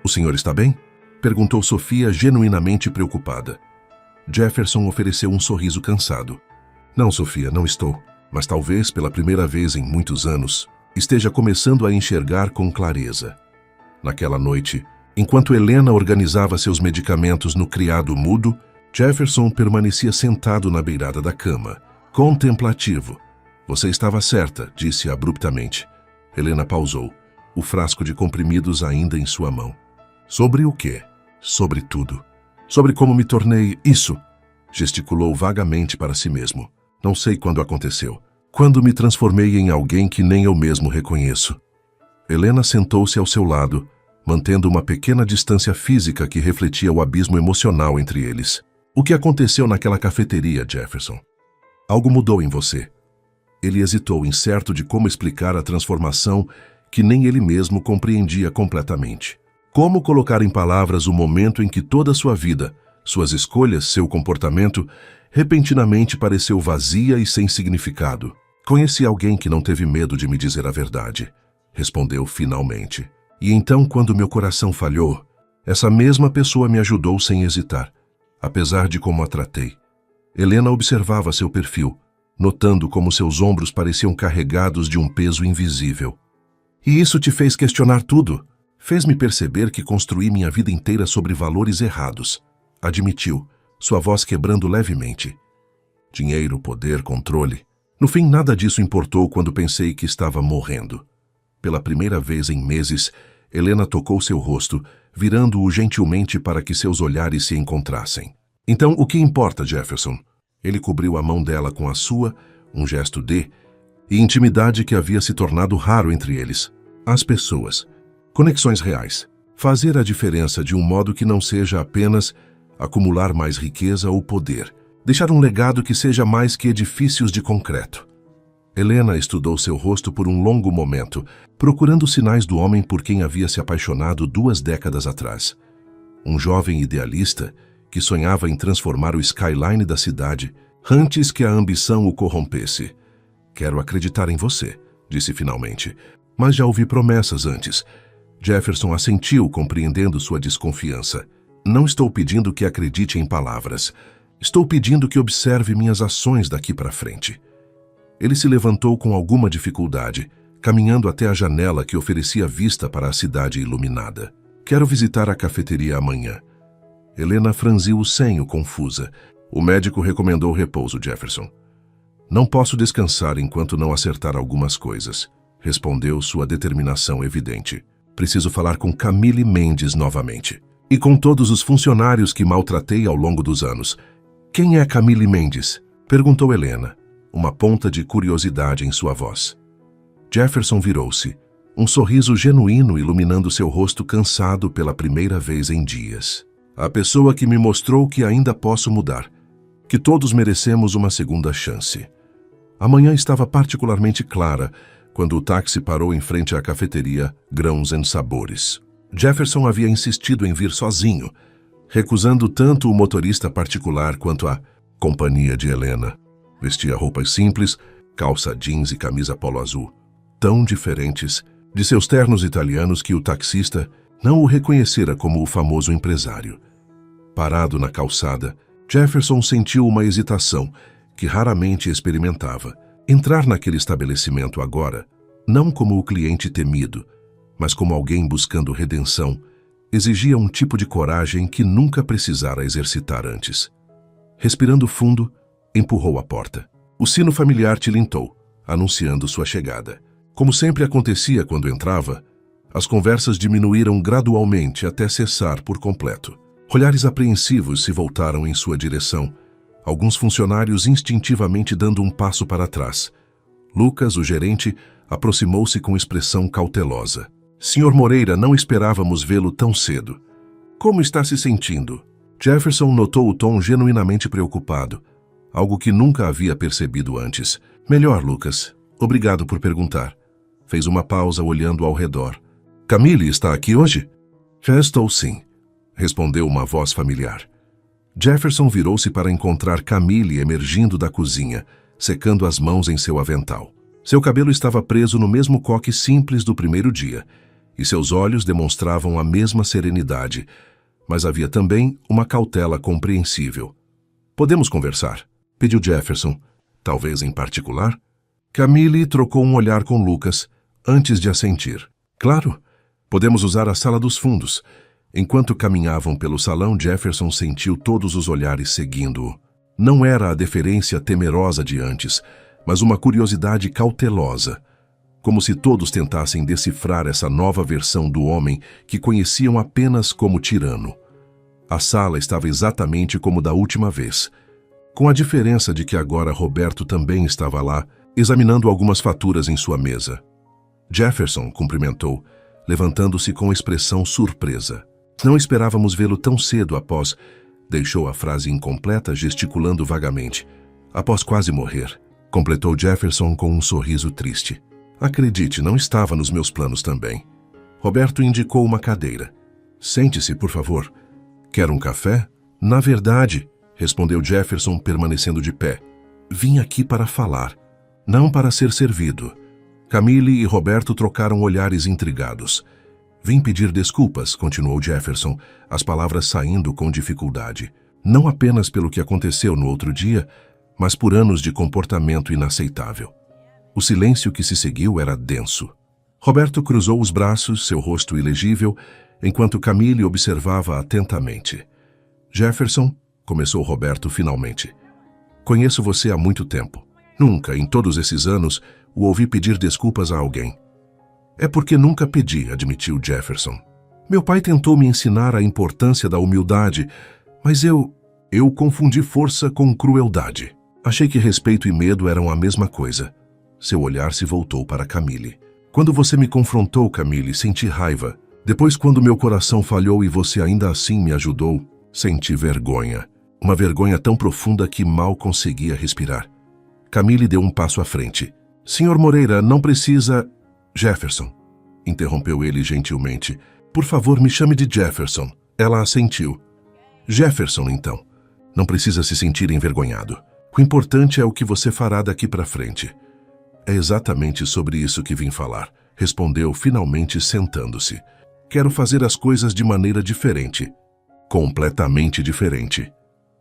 O senhor está bem? Perguntou Sofia, genuinamente preocupada. Jefferson ofereceu um sorriso cansado. Não, Sofia, não estou. Mas talvez, pela primeira vez em muitos anos, esteja começando a enxergar com clareza. Naquela noite, enquanto Helena organizava seus medicamentos no criado mudo, Jefferson permanecia sentado na beirada da cama, contemplativo. Você estava certa, disse abruptamente. Helena pausou, o frasco de comprimidos ainda em sua mão. Sobre o quê? Sobre tudo. Sobre como me tornei isso, gesticulou vagamente para si mesmo. Não sei quando aconteceu. Quando me transformei em alguém que nem eu mesmo reconheço. Helena sentou-se ao seu lado, mantendo uma pequena distância física que refletia o abismo emocional entre eles. O que aconteceu naquela cafeteria, Jefferson? Algo mudou em você. Ele hesitou, incerto de como explicar a transformação que nem ele mesmo compreendia completamente. Como colocar em palavras o momento em que toda a sua vida, suas escolhas, seu comportamento, repentinamente pareceu vazia e sem significado? Conheci alguém que não teve medo de me dizer a verdade, respondeu finalmente. E então, quando meu coração falhou, essa mesma pessoa me ajudou sem hesitar, apesar de como a tratei. Helena observava seu perfil, notando como seus ombros pareciam carregados de um peso invisível. E isso te fez questionar tudo? Fez-me perceber que construí minha vida inteira sobre valores errados, admitiu, sua voz quebrando levemente. Dinheiro, poder, controle. No fim, nada disso importou quando pensei que estava morrendo. Pela primeira vez em meses, Helena tocou seu rosto, virando-o gentilmente para que seus olhares se encontrassem. Então, o que importa, Jefferson? Ele cobriu a mão dela com a sua, um gesto de intimidade que havia se tornado raro entre eles. As pessoas. Conexões reais. Fazer a diferença de um modo que não seja apenas acumular mais riqueza ou poder. Deixar um legado que seja mais que edifícios de concreto. Helena estudou seu rosto por um longo momento, procurando sinais do homem por quem havia se apaixonado 2 décadas atrás. Um jovem idealista que sonhava em transformar o skyline da cidade antes que a ambição o corrompesse. Quero acreditar em você, disse finalmente, mas já ouvi promessas antes. Jefferson assentiu, compreendendo sua desconfiança. Não estou pedindo que acredite em palavras. Estou pedindo que observe minhas ações daqui para frente. Ele se levantou com alguma dificuldade, caminhando até a janela que oferecia vista para a cidade iluminada. Quero visitar a cafeteria amanhã. Helena franziu o senho, confusa. O médico recomendou repouso, Jefferson. Não posso descansar enquanto não acertar algumas coisas, respondeu sua determinação evidente. Preciso falar com Camille Mendes novamente. E com todos os funcionários que maltratei ao longo dos anos. Quem é Camille Mendes? Perguntou Helena, uma ponta de curiosidade em sua voz. Jefferson virou-se, um sorriso genuíno iluminando seu rosto cansado pela primeira vez em dias. A pessoa que me mostrou que ainda posso mudar, que todos merecemos uma segunda chance. A manhã estava particularmente clara quando o táxi parou em frente à cafeteria Grãos e Sabores. Jefferson havia insistido em vir sozinho, recusando tanto o motorista particular quanto a companhia de Helena. Vestia roupas simples, calça jeans e camisa polo azul, tão diferentes de seus ternos italianos que o taxista não o reconhecera como o famoso empresário. Parado na calçada, Jefferson sentiu uma hesitação que raramente experimentava. Entrar naquele estabelecimento agora, não como o cliente temido, mas como alguém buscando redenção, exigia um tipo de coragem que nunca precisara exercitar antes. Respirando fundo, empurrou a porta. O sino familiar tilintou, anunciando sua chegada. Como sempre acontecia quando entrava, as conversas diminuíram gradualmente até cessar por completo. Olhares apreensivos se voltaram em sua direção, alguns funcionários instintivamente dando um passo para trás. Lucas, o gerente, aproximou-se com expressão cautelosa. Sr. Moreira, não esperávamos vê-lo tão cedo. Como está se sentindo? Jefferson notou o tom genuinamente preocupado, algo que nunca havia percebido antes. Melhor, Lucas. Obrigado por perguntar. Fez uma pausa olhando ao redor. Camille está aqui hoje? Já estou sim, respondeu uma voz familiar. Jefferson virou-se para encontrar Camille emergindo da cozinha, secando as mãos em seu avental. Seu cabelo estava preso no mesmo coque simples do primeiro dia, e seus olhos demonstravam a mesma serenidade, mas havia também uma cautela compreensível. Podemos conversar? Pediu Jefferson. Talvez em particular? Camille trocou um olhar com Lucas, antes de assentir. Claro, podemos usar a sala dos fundos. Enquanto caminhavam pelo salão, Jefferson sentiu todos os olhares seguindo-o. Não era a deferência temerosa de antes, mas uma curiosidade cautelosa, como se todos tentassem decifrar essa nova versão do homem que conheciam apenas como tirano. A sala estava exatamente como da última vez, com a diferença de que agora Roberto também estava lá, examinando algumas faturas em sua mesa. Jefferson cumprimentou, levantando-se com expressão surpresa. Não esperávamos vê-lo tão cedo após... Deixou a frase incompleta, gesticulando vagamente. Após quase morrer, completou Jefferson com um sorriso triste. Acredite, não estava nos meus planos também. Roberto indicou uma cadeira. Sente-se, por favor. Quer um café? Na verdade, respondeu Jefferson, permanecendo de pé. Vim aqui para falar, não para ser servido. Camille e Roberto trocaram olhares intrigados. Vim pedir desculpas, continuou Jefferson, as palavras saindo com dificuldade. Não apenas pelo que aconteceu no outro dia, mas por anos de comportamento inaceitável. O silêncio que se seguiu era denso. Roberto cruzou os braços, seu rosto ilegível, enquanto Camille observava atentamente. Jefferson, começou Roberto finalmente. Conheço você há muito tempo. Nunca, em todos esses anos, o ouvi pedir desculpas a alguém. É porque nunca pedi, admitiu Jefferson. Meu pai tentou me ensinar a importância da humildade, mas eu confundi força com crueldade. Achei que respeito e medo eram a mesma coisa. Seu olhar se voltou para Camille. Quando você me confrontou, Camille, senti raiva. Depois, quando meu coração falhou e você ainda assim me ajudou, senti vergonha. Uma vergonha tão profunda que mal conseguia respirar. Camille deu um passo à frente. Sr. Moreira, não precisa... Jefferson, interrompeu ele gentilmente. Por favor, me chame de Jefferson. Ela assentiu. Jefferson, então. Não precisa se sentir envergonhado. O importante é o que você fará daqui para frente. É exatamente sobre isso que vim falar, respondeu finalmente sentando-se. Quero fazer as coisas de maneira diferente. Completamente diferente.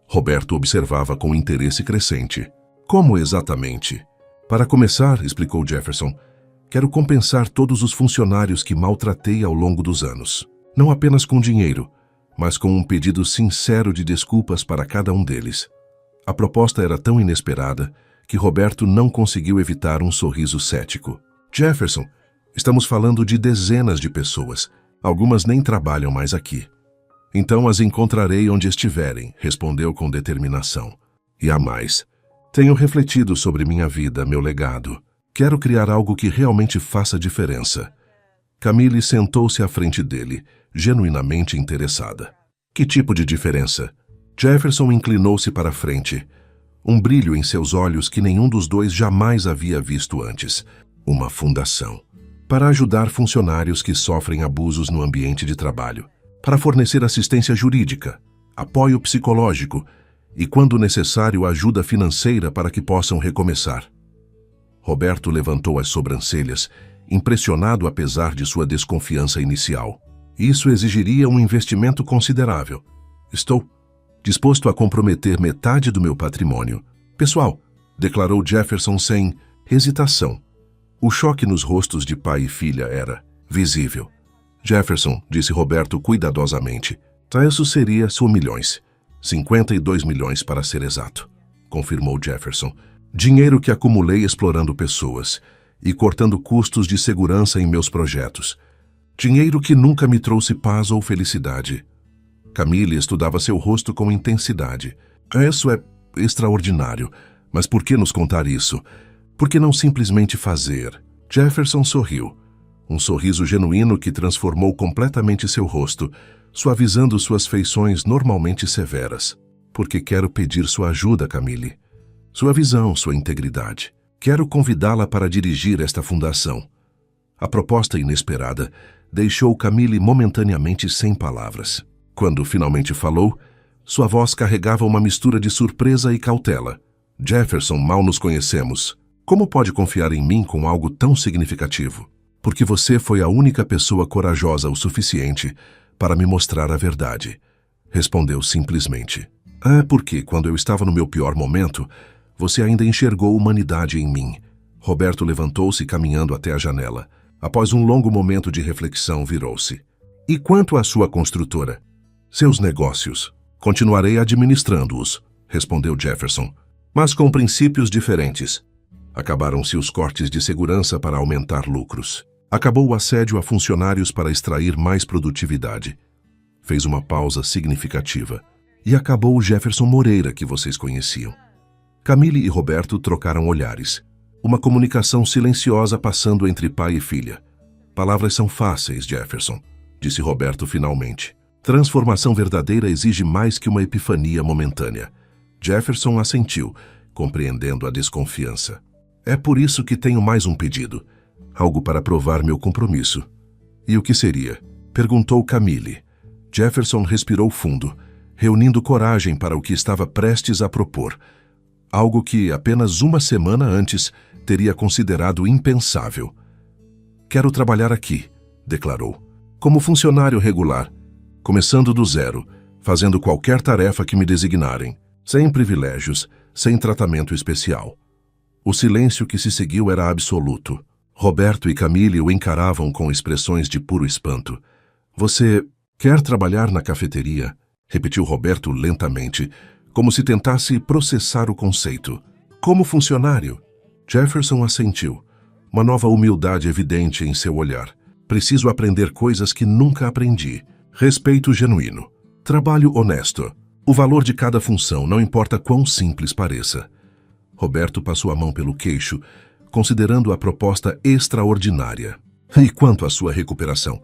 Roberto observava com interesse crescente. Como exatamente? Para começar, explicou Jefferson, quero compensar todos os funcionários que maltratei ao longo dos anos. Não apenas com dinheiro, mas com um pedido sincero de desculpas para cada um deles. A proposta era tão inesperada que Roberto não conseguiu evitar um sorriso cético. Jefferson, estamos falando de dezenas de pessoas. Algumas nem trabalham mais aqui. Então as encontrarei onde estiverem, respondeu com determinação. E há mais. Tenho refletido sobre minha vida, meu legado. Quero criar algo que realmente faça diferença. Camille sentou-se à frente dele, genuinamente interessada. Que tipo de diferença? Jefferson inclinou-se para a frente. Um brilho em seus olhos que nenhum dos dois jamais havia visto antes. Uma fundação. Para ajudar funcionários que sofrem abusos no ambiente de trabalho. Para fornecer assistência jurídica, apoio psicológico e, quando necessário, ajuda financeira para que possam recomeçar. Roberto levantou as sobrancelhas, impressionado apesar de sua desconfiança inicial. Isso exigiria um investimento considerável. Estou disposto a comprometer metade do meu patrimônio. Pessoal, declarou Jefferson sem hesitação. O choque nos rostos de pai e filha era visível. Jefferson, disse Roberto cuidadosamente, isso seria milhões. 52 milhões para ser exato, confirmou Jefferson. Dinheiro que acumulei explorando pessoas e cortando custos de segurança em meus projetos. Dinheiro que nunca me trouxe paz ou felicidade. Camille estudava seu rosto com intensidade. Isso é extraordinário, mas por que nos contar isso? Por que não simplesmente fazer? Jefferson sorriu. Um sorriso genuíno que transformou completamente seu rosto, suavizando suas feições normalmente severas. Porque quero pedir sua ajuda, Camille. Sua visão, sua integridade. Quero convidá-la para dirigir esta fundação. A proposta inesperada deixou Camille momentaneamente sem palavras. Quando finalmente falou, sua voz carregava uma mistura de surpresa e cautela. Jefferson, mal nos conhecemos. Como pode confiar em mim com algo tão significativo? Porque você foi a única pessoa corajosa o suficiente para me mostrar a verdade. Respondeu simplesmente. Porque quando eu estava no meu pior momento, você ainda enxergou humanidade em mim. Roberto levantou-se caminhando até a janela. Após um longo momento de reflexão, virou-se. E quanto à sua construtora? Seus negócios. Continuarei administrando-os, respondeu Jefferson, mas com princípios diferentes. Acabaram-se os cortes de segurança para aumentar lucros. Acabou o assédio a funcionários para extrair mais produtividade. Fez uma pausa significativa. E acabou o Jefferson Moreira que vocês conheciam. Camille e Roberto trocaram olhares. Uma comunicação silenciosa passando entre pai e filha. Palavras são fáceis, Jefferson, disse Roberto finalmente. Transformação verdadeira exige mais que uma epifania momentânea. Jefferson assentiu, compreendendo a desconfiança. É por isso que tenho mais um pedido. Algo para provar meu compromisso. E o que seria? Perguntou Camille. Jefferson respirou fundo, reunindo coragem para o que estava prestes a propor. Algo que, apenas uma semana antes, teria considerado impensável. Quero trabalhar aqui, declarou, como funcionário regular, começando do zero, fazendo qualquer tarefa que me designarem, sem privilégios, sem tratamento especial. O silêncio que se seguiu era absoluto. Roberto e Camille o encaravam com expressões de puro espanto. Você quer trabalhar na cafeteria? Repetiu Roberto lentamente, como se tentasse processar o conceito. Como funcionário? Jefferson assentiu, uma nova humildade evidente em seu olhar. Preciso aprender coisas que nunca aprendi. Respeito genuíno. Trabalho honesto. O valor de cada função, não importa quão simples pareça. Roberto passou a mão pelo queixo, considerando a proposta extraordinária. E quanto à sua recuperação?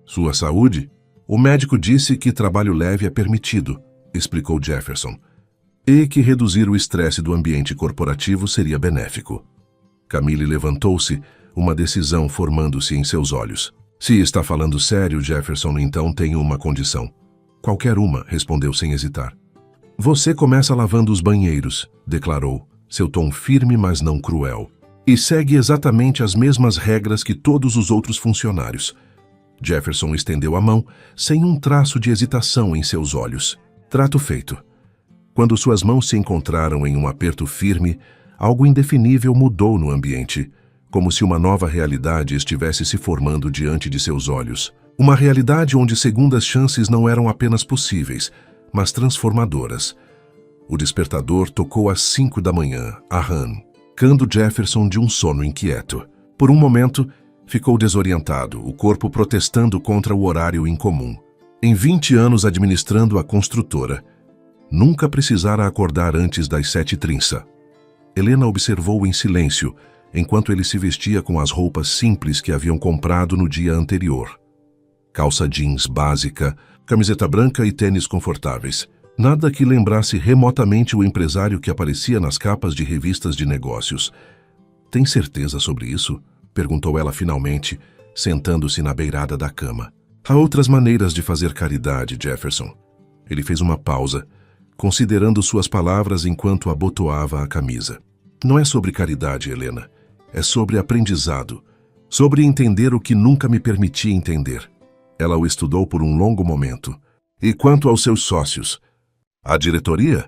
Sua saúde? O médico disse que trabalho leve é permitido, explicou Jefferson, e que reduzir o estresse do ambiente corporativo seria benéfico. Camille levantou-se, uma decisão formando-se em seus olhos. Se está falando sério, Jefferson, então tenho uma condição. Qualquer uma, respondeu sem hesitar. Você começa lavando os banheiros, declarou, seu tom firme, mas não cruel. E segue exatamente as mesmas regras que todos os outros funcionários. Jefferson estendeu a mão, sem um traço de hesitação em seus olhos. Trato feito. Quando suas mãos se encontraram em um aperto firme, algo indefinível mudou no ambiente, como se uma nova realidade estivesse se formando diante de seus olhos. Uma realidade onde segundas chances não eram apenas possíveis, mas transformadoras. O despertador tocou às 5 da manhã, arrancando Jefferson de um sono inquieto. Por um momento, ficou desorientado, o corpo protestando contra o horário incomum. Em 20 anos administrando a construtora, nunca precisara acordar antes das 7h30. Helena observou em silêncio, enquanto ele se vestia com as roupas simples que haviam comprado no dia anterior. Calça jeans básica, camiseta branca e tênis confortáveis. Nada que lembrasse remotamente o empresário que aparecia nas capas de revistas de negócios. Tem certeza sobre isso? Perguntou ela finalmente, sentando-se na beirada da cama. Há outras maneiras de fazer caridade, Jefferson. Ele fez uma pausa, considerando suas palavras enquanto abotoava a camisa. Não é sobre caridade, Helena. É sobre aprendizado, sobre entender o que nunca me permiti entender. Ela o estudou por um longo momento. E quanto aos seus sócios? A diretoria?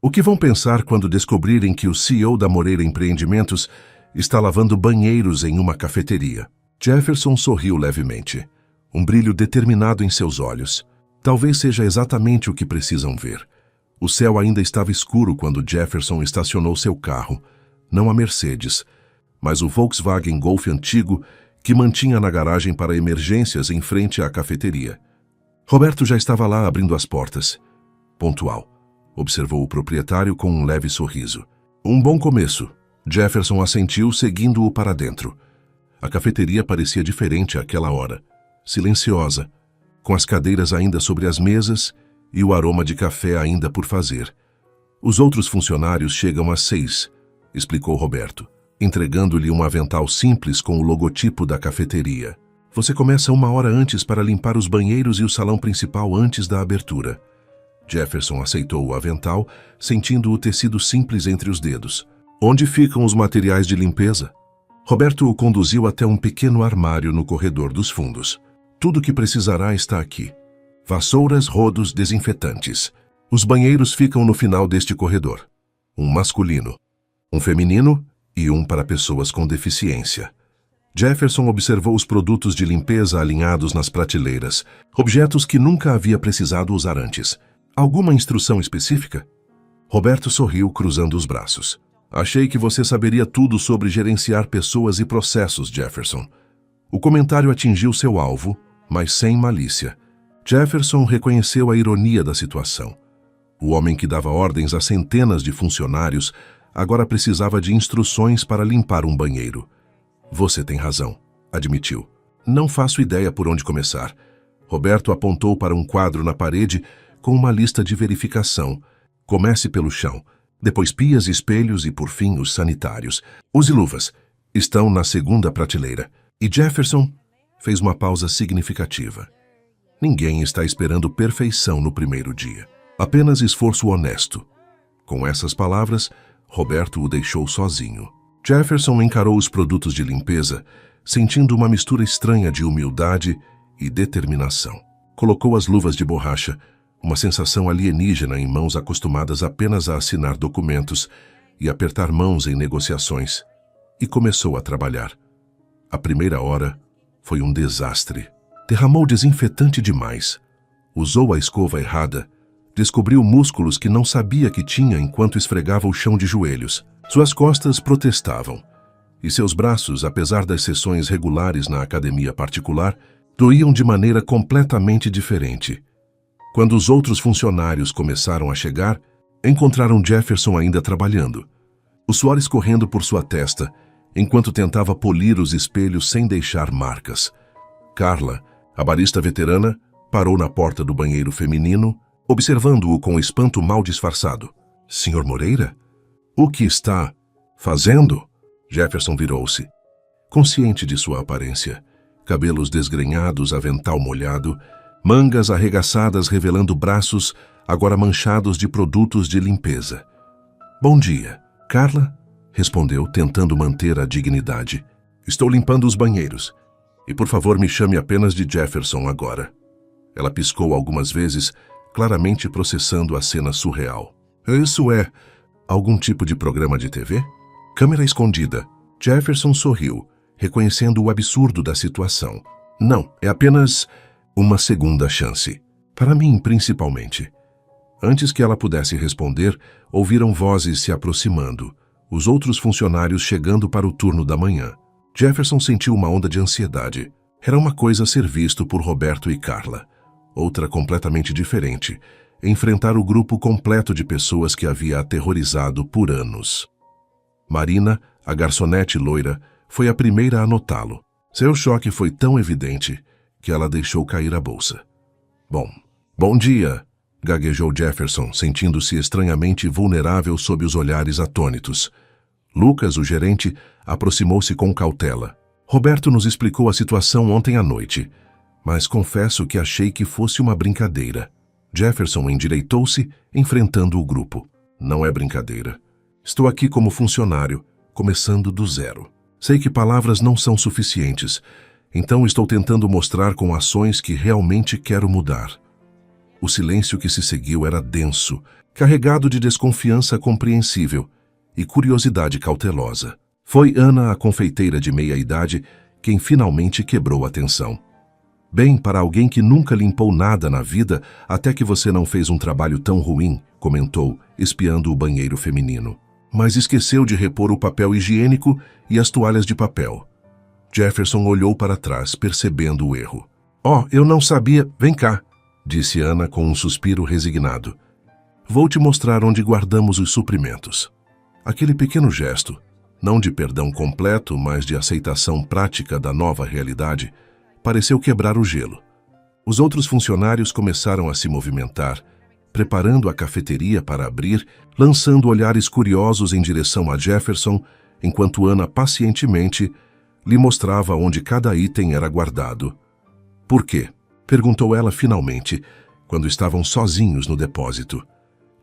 O que vão pensar quando descobrirem que o CEO da Moreira Empreendimentos está lavando banheiros em uma cafeteria? Jefferson sorriu levemente, um brilho determinado em seus olhos. Talvez seja exatamente o que precisam ver. O céu ainda estava escuro quando Jefferson estacionou seu carro, não a Mercedes, mas o Volkswagen Golf antigo que mantinha na garagem para emergências em frente à cafeteria. Roberto já estava lá abrindo as portas. Pontual, observou o proprietário com um leve sorriso. Um bom começo. Jefferson assentiu, seguindo-o para dentro. A cafeteria parecia diferente àquela hora, silenciosa, com as cadeiras ainda sobre as mesas e o aroma de café ainda por fazer. Os outros funcionários chegam às 6, explicou Roberto, entregando-lhe um avental simples com o logotipo da cafeteria. Você começa 1 hora antes para limpar os banheiros e o salão principal antes da abertura. Jefferson aceitou o avental, sentindo o tecido simples entre os dedos. Onde ficam os materiais de limpeza? Roberto o conduziu até um pequeno armário no corredor dos fundos. Tudo o que precisará está aqui. Vassouras, rodos, desinfetantes. Os banheiros ficam no final deste corredor. Um masculino, um feminino e um para pessoas com deficiência. Jefferson observou os produtos de limpeza alinhados nas prateleiras, objetos que nunca havia precisado usar antes. Alguma instrução específica? Roberto sorriu, cruzando os braços. Achei que você saberia tudo sobre gerenciar pessoas e processos, Jefferson. O comentário atingiu seu alvo, mas sem malícia. Jefferson reconheceu a ironia da situação. O homem que dava ordens a centenas de funcionários agora precisava de instruções para limpar um banheiro. Você tem razão, admitiu. Não faço ideia por onde começar. Roberto apontou para um quadro na parede com uma lista de verificação. Comece pelo chão, depois pias e espelhos e, por fim, os sanitários. Use luvas. Estão na segunda prateleira. E Jefferson fez uma pausa significativa. Ninguém está esperando perfeição no primeiro dia. Apenas esforço honesto. Com essas palavras, Roberto o deixou sozinho. Jefferson encarou os produtos de limpeza, sentindo uma mistura estranha de humildade e determinação. Colocou as luvas de borracha, uma sensação alienígena em mãos acostumadas apenas a assinar documentos e apertar mãos em negociações, e começou a trabalhar. A primeira hora foi um desastre. Derramou desinfetante demais. Usou a escova errada. Descobriu músculos que não sabia que tinha enquanto esfregava o chão de joelhos. Suas costas protestavam. E seus braços, apesar das sessões regulares na academia particular, doíam de maneira completamente diferente. Quando os outros funcionários começaram a chegar, encontraram Jefferson ainda trabalhando. O suor escorrendo por sua testa, enquanto tentava polir os espelhos sem deixar marcas. Carla, a barista veterana, parou na porta do banheiro feminino, observando-o com espanto mal disfarçado. Senhor Moreira? O que está fazendo? Jefferson virou-se. Consciente de sua aparência, cabelos desgrenhados, avental molhado, mangas arregaçadas revelando braços agora manchados de produtos de limpeza. Bom dia. Carla? Respondeu, tentando manter a dignidade. Estou limpando os banheiros. E por favor me chame apenas de Jefferson agora. Ela piscou algumas vezes, claramente processando a cena surreal. Isso é algum tipo de programa de TV? Câmera escondida. Jefferson sorriu, reconhecendo o absurdo da situação. Não, é apenas uma segunda chance. Para mim, principalmente. Antes que ela pudesse responder, ouviram vozes se aproximando, os outros funcionários chegando para o turno da manhã. Jefferson sentiu uma onda de ansiedade. Era uma coisa ser visto por Roberto e Carla. Outra completamente diferente, enfrentar o grupo completo de pessoas que havia aterrorizado por anos. Marina, a garçonete loira, foi a primeira a notá-lo. Seu choque foi tão evidente que ela deixou cair a bolsa. Bom dia, gaguejou Jefferson, sentindo-se estranhamente vulnerável sob os olhares atônitos. Lucas, o gerente, aproximou-se com cautela. Roberto nos explicou a situação ontem à noite, mas confesso que achei que fosse uma brincadeira. Jefferson endireitou-se, enfrentando o grupo. Não é brincadeira. Estou aqui como funcionário, começando do zero. Sei que palavras não são suficientes, então estou tentando mostrar com ações que realmente quero mudar. O silêncio que se seguiu era denso, carregado de desconfiança compreensível e curiosidade cautelosa. Foi Ana, a confeiteira de meia-idade, quem finalmente quebrou a tensão. Bem, para alguém que nunca limpou nada na vida, até que você não fez um trabalho tão ruim, comentou, espiando o banheiro feminino. Mas esqueceu de repor o papel higiênico e as toalhas de papel. Jefferson olhou para trás, percebendo o erro. Oh, eu não sabia. Vem cá, disse Ana com um suspiro resignado. Vou te mostrar onde guardamos os suprimentos. Aquele pequeno gesto, não de perdão completo, mas de aceitação prática da nova realidade, pareceu quebrar o gelo. Os outros funcionários começaram a se movimentar, preparando a cafeteria para abrir, lançando olhares curiosos em direção a Jefferson, enquanto Ana pacientemente lhe mostrava onde cada item era guardado. Por quê? Perguntou ela finalmente, quando estavam sozinhos no depósito.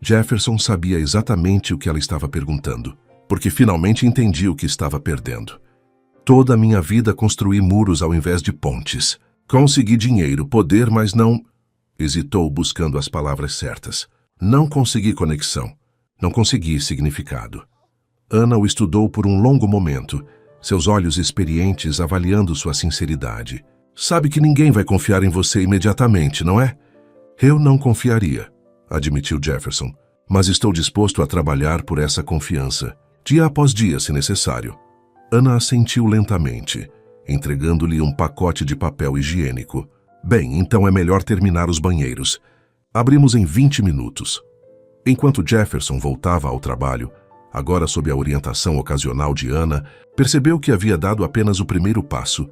Jefferson sabia exatamente o que ela estava perguntando, porque finalmente entendia o que estava perdendo. Toda a minha vida construí muros ao invés de pontes. Consegui dinheiro, poder, mas não... Hesitou buscando as palavras certas. Não consegui conexão. Não consegui significado. Ana o estudou por um longo momento, seus olhos experientes avaliando sua sinceridade. Sabe que ninguém vai confiar em você imediatamente, não é? Eu não confiaria, admitiu Jefferson, mas estou disposto a trabalhar por essa confiança, dia após dia, se necessário. Ana assentiu lentamente, entregando-lhe um pacote de papel higiênico. Bem, então é melhor terminar os banheiros. Abrimos em 20 minutos. Enquanto Jefferson voltava ao trabalho, agora sob a orientação ocasional de Ana, percebeu que havia dado apenas o primeiro passo,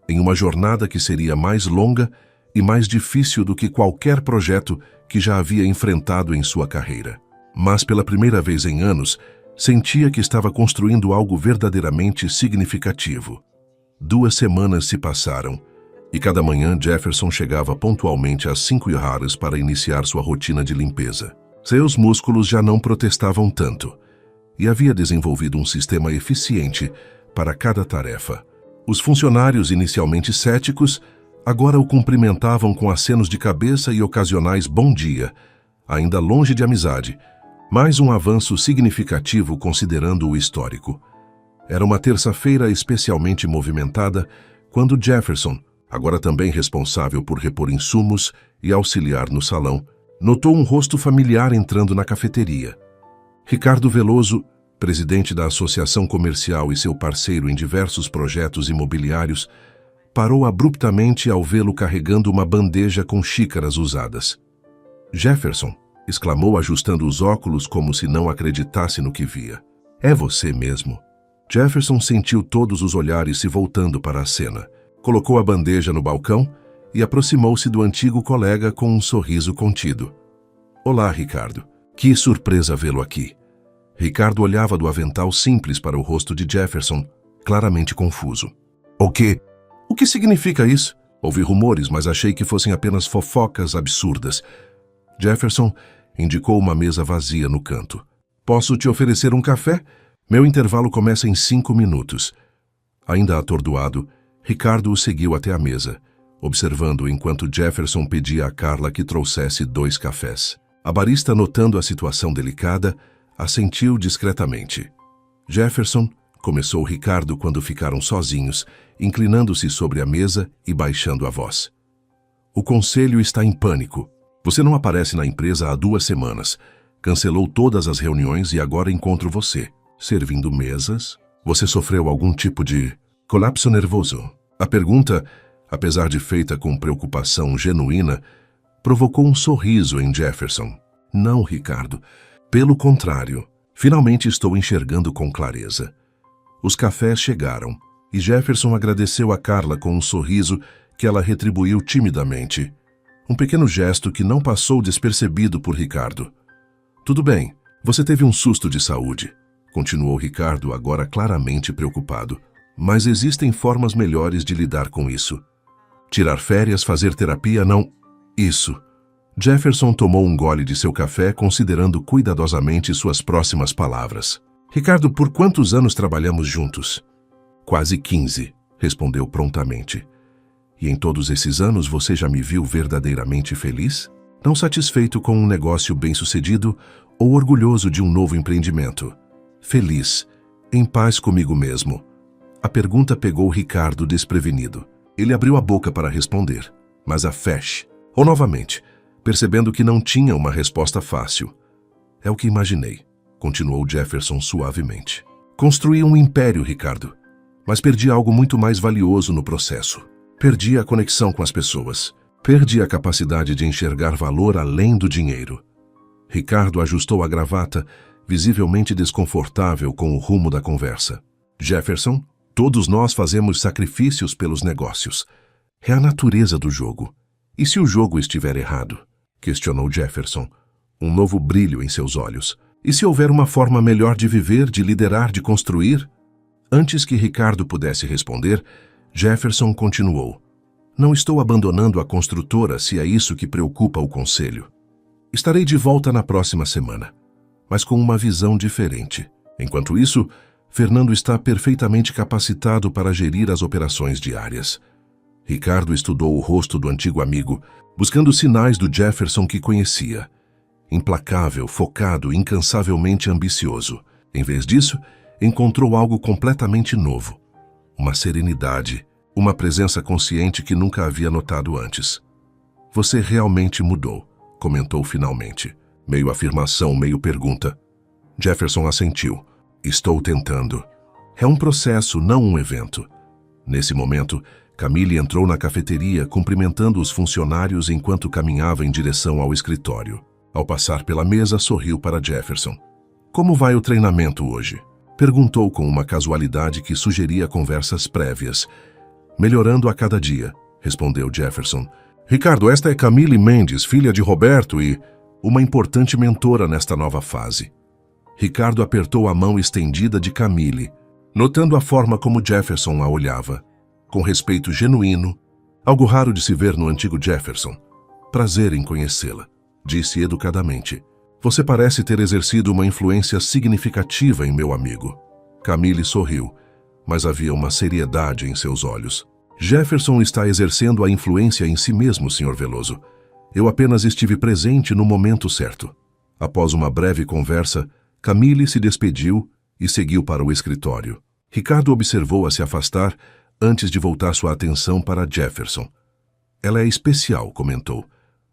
em uma jornada que seria mais longa e mais difícil do que qualquer projeto que já havia enfrentado em sua carreira. Mas pela primeira vez em anos, sentia que estava construindo algo verdadeiramente significativo. 2 semanas se passaram, e cada manhã Jefferson chegava pontualmente às 5h para iniciar sua rotina de limpeza. Seus músculos já não protestavam tanto, e havia desenvolvido um sistema eficiente para cada tarefa. Os funcionários, inicialmente céticos, agora o cumprimentavam com acenos de cabeça e ocasionais bom dia, ainda longe de amizade, mais um avanço significativo considerando o histórico. Era uma terça-feira especialmente movimentada, quando Jefferson, agora também responsável por repor insumos e auxiliar no salão, notou um rosto familiar entrando na cafeteria. Ricardo Veloso, presidente da Associação Comercial e seu parceiro em diversos projetos imobiliários, parou abruptamente ao vê-lo carregando uma bandeja com xícaras usadas. Jefferson, exclamou ajustando os óculos como se não acreditasse no que via. É você mesmo. Jefferson sentiu todos os olhares se voltando para a cena. Colocou a bandeja no balcão e aproximou-se do antigo colega com um sorriso contido. Olá, Ricardo. Que surpresa vê-lo aqui. Ricardo olhava do avental simples para o rosto de Jefferson, claramente confuso. O quê? O que significa isso? Ouvi rumores, mas achei que fossem apenas fofocas absurdas. Jefferson indicou uma mesa vazia no canto. Posso te oferecer um café? Meu intervalo começa em 5 minutos. Ainda atordoado, Ricardo o seguiu até a mesa, observando enquanto Jefferson pedia a Carla que trouxesse 2 cafés. A barista, notando a situação delicada, assentiu discretamente. Jefferson, começou Ricardo quando ficaram sozinhos, inclinando-se sobre a mesa e baixando a voz. O conselho está em pânico. Você não aparece na empresa há 2 semanas. Cancelou todas as reuniões e agora encontro você, servindo mesas. Você sofreu algum tipo de colapso nervoso? A pergunta, apesar de feita com preocupação genuína, provocou um sorriso em Jefferson. Não, Ricardo. Pelo contrário, finalmente estou enxergando com clareza. Os cafés chegaram, e Jefferson agradeceu a Carla com um sorriso que ela retribuiu timidamente. Um pequeno gesto que não passou despercebido por Ricardo. Tudo bem, você teve um susto de saúde, continuou Ricardo, agora claramente preocupado. Mas existem formas melhores de lidar com isso. Tirar férias, fazer terapia, não... Isso. Jefferson tomou um gole de seu café, considerando cuidadosamente suas próximas palavras. Ricardo, por quantos anos trabalhamos juntos? Quase 15, respondeu prontamente. E em todos esses anos você já me viu verdadeiramente feliz? Não satisfeito com um negócio bem-sucedido ou orgulhoso de um novo empreendimento? Feliz, em paz comigo mesmo. A pergunta pegou Ricardo desprevenido. Ele abriu a boca para responder, mas a Fesh, ou novamente, percebendo que não tinha uma resposta fácil. É o que imaginei, continuou Jefferson suavemente. Construí um império, Ricardo, mas perdi algo muito mais valioso no processo. Perdi a conexão com as pessoas. Perdi a capacidade de enxergar valor além do dinheiro. Ricardo ajustou a gravata, visivelmente desconfortável com o rumo da conversa. Jefferson, todos nós fazemos sacrifícios pelos negócios. É a natureza do jogo. E se o jogo estiver errado? Questionou Jefferson, um novo brilho em seus olhos. E se houver uma forma melhor de viver, de liderar, de construir? Antes que Ricardo pudesse responder, Jefferson continuou. Não estou abandonando a construtora se é isso que preocupa o conselho. Estarei de volta na próxima semana, mas com uma visão diferente. Enquanto isso, Fernando está perfeitamente capacitado para gerir as operações diárias. Ricardo estudou o rosto do antigo amigo, buscando sinais do Jefferson que conhecia. Implacável, focado, incansavelmente ambicioso. Em vez disso, encontrou algo completamente novo. Uma serenidade, uma presença consciente que nunca havia notado antes. Você realmente mudou, comentou finalmente. Meio afirmação, meio pergunta. Jefferson assentiu. Estou tentando. É um processo, não um evento. Nesse momento, Camille entrou na cafeteria cumprimentando os funcionários enquanto caminhava em direção ao escritório. Ao passar pela mesa, sorriu para Jefferson. Como vai o treinamento hoje? Perguntou com uma casualidade que sugeria conversas prévias. Melhorando a cada dia, respondeu Jefferson. Ricardo, esta é Camille Mendes, filha de Roberto e uma importante mentora nesta nova fase. Ricardo apertou a mão estendida de Camille, notando a forma como Jefferson a olhava. Com respeito genuíno, algo raro de se ver no antigo Jefferson. Prazer em conhecê-la, disse educadamente. Você parece ter exercido uma influência significativa em meu amigo. Camille sorriu, mas havia uma seriedade em seus olhos. Jefferson está exercendo a influência em si mesmo, Sr. Veloso. Eu apenas estive presente no momento certo. Após uma breve conversa, Camille se despediu e seguiu para o escritório. Ricardo observou-a se afastar antes de voltar sua atenção para Jefferson. Ela é especial, comentou.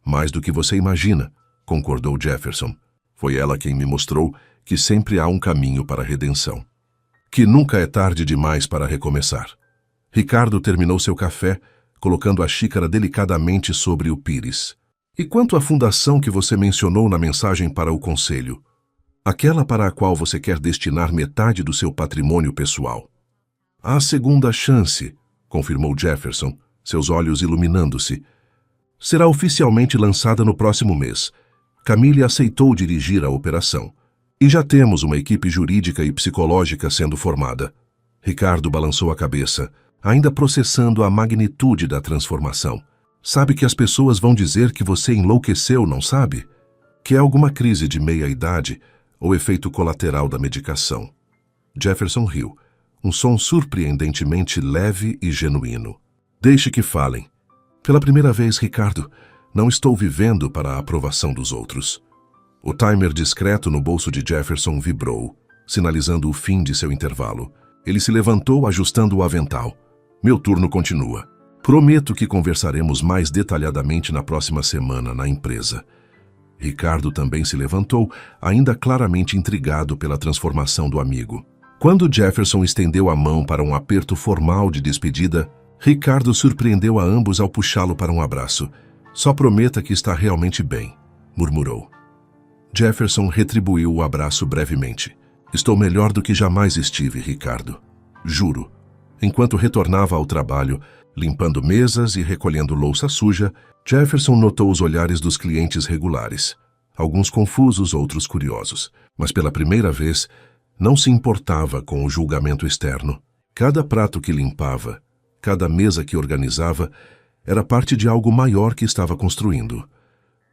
Mais do que você imagina, concordou Jefferson. Foi ela quem me mostrou que sempre há um caminho para a redenção. Que nunca é tarde demais para recomeçar. Ricardo terminou seu café, colocando a xícara delicadamente sobre o pires. E quanto à fundação que você mencionou na mensagem para o conselho? Aquela para a qual você quer destinar metade do seu patrimônio pessoal. A segunda chance, confirmou Jefferson, seus olhos iluminando-se. Será oficialmente lançada no próximo mês. Camille aceitou dirigir a operação. E já temos uma equipe jurídica e psicológica sendo formada. Ricardo balançou a cabeça, ainda processando a magnitude da transformação. Sabe que as pessoas vão dizer que você enlouqueceu, não sabe? Que é alguma crise de meia-idade ou efeito colateral da medicação. Jefferson riu, um som surpreendentemente leve e genuíno. Deixe que falem. Pela primeira vez, Ricardo, não estou vivendo para a aprovação dos outros. O timer discreto no bolso de Jefferson vibrou, sinalizando o fim de seu intervalo. Ele se levantou, ajustando o avental. Meu turno continua. Prometo que conversaremos mais detalhadamente na próxima semana na empresa. Ricardo também se levantou, ainda claramente intrigado pela transformação do amigo. Quando Jefferson estendeu a mão para um aperto formal de despedida, Ricardo surpreendeu a ambos ao puxá-lo para um abraço. Só prometa que está realmente bem, murmurou. Jefferson retribuiu o abraço brevemente. Estou melhor do que jamais estive, Ricardo. Juro. Enquanto retornava ao trabalho, limpando mesas e recolhendo louça suja, Jefferson notou os olhares dos clientes regulares. Alguns confusos, outros curiosos. Mas pela primeira vez, não se importava com o julgamento externo. Cada prato que limpava, cada mesa que organizava, era parte de algo maior que estava construindo.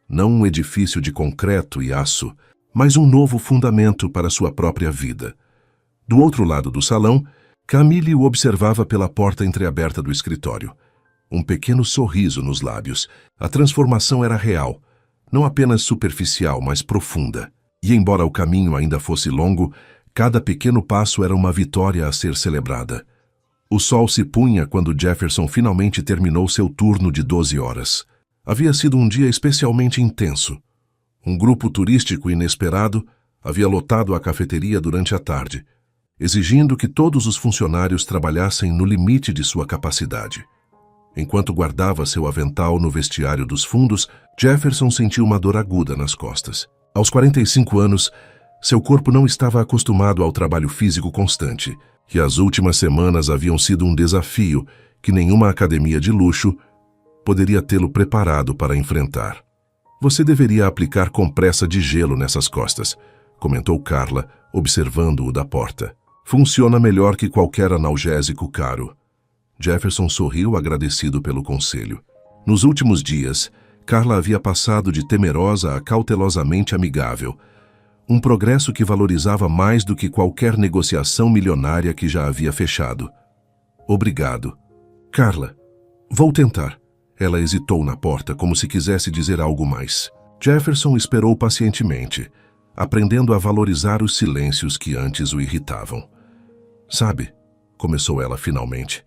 Não um edifício de concreto e aço, mas um novo fundamento para sua própria vida. Do outro lado do salão, Camille o observava pela porta entreaberta do escritório. Um pequeno sorriso nos lábios. A transformação era real, não apenas superficial, mas profunda. E embora o caminho ainda fosse longo, cada pequeno passo era uma vitória a ser celebrada. O sol se punha quando Jefferson finalmente terminou seu turno de 12 horas. Havia sido um dia especialmente intenso. Um grupo turístico inesperado havia lotado a cafeteria durante a tarde, exigindo que todos os funcionários trabalhassem no limite de sua capacidade. Enquanto guardava seu avental no vestiário dos fundos, Jefferson sentiu uma dor aguda nas costas. Aos 45 anos, seu corpo não estava acostumado ao trabalho físico constante, e as últimas semanas haviam sido um desafio que nenhuma academia de luxo poderia tê-lo preparado para enfrentar. Você deveria aplicar compressa de gelo nessas costas, comentou Carla, observando-o da porta. Funciona melhor que qualquer analgésico caro. Jefferson sorriu agradecido pelo conselho. Nos últimos dias, Carla havia passado de temerosa a cautelosamente amigável, um progresso que valorizava mais do que qualquer negociação milionária que já havia fechado. Obrigado. Carla, vou tentar. Ela hesitou na porta, como se quisesse dizer algo mais. Jefferson esperou pacientemente, aprendendo a valorizar os silêncios que antes o irritavam. Sabe, começou ela finalmente,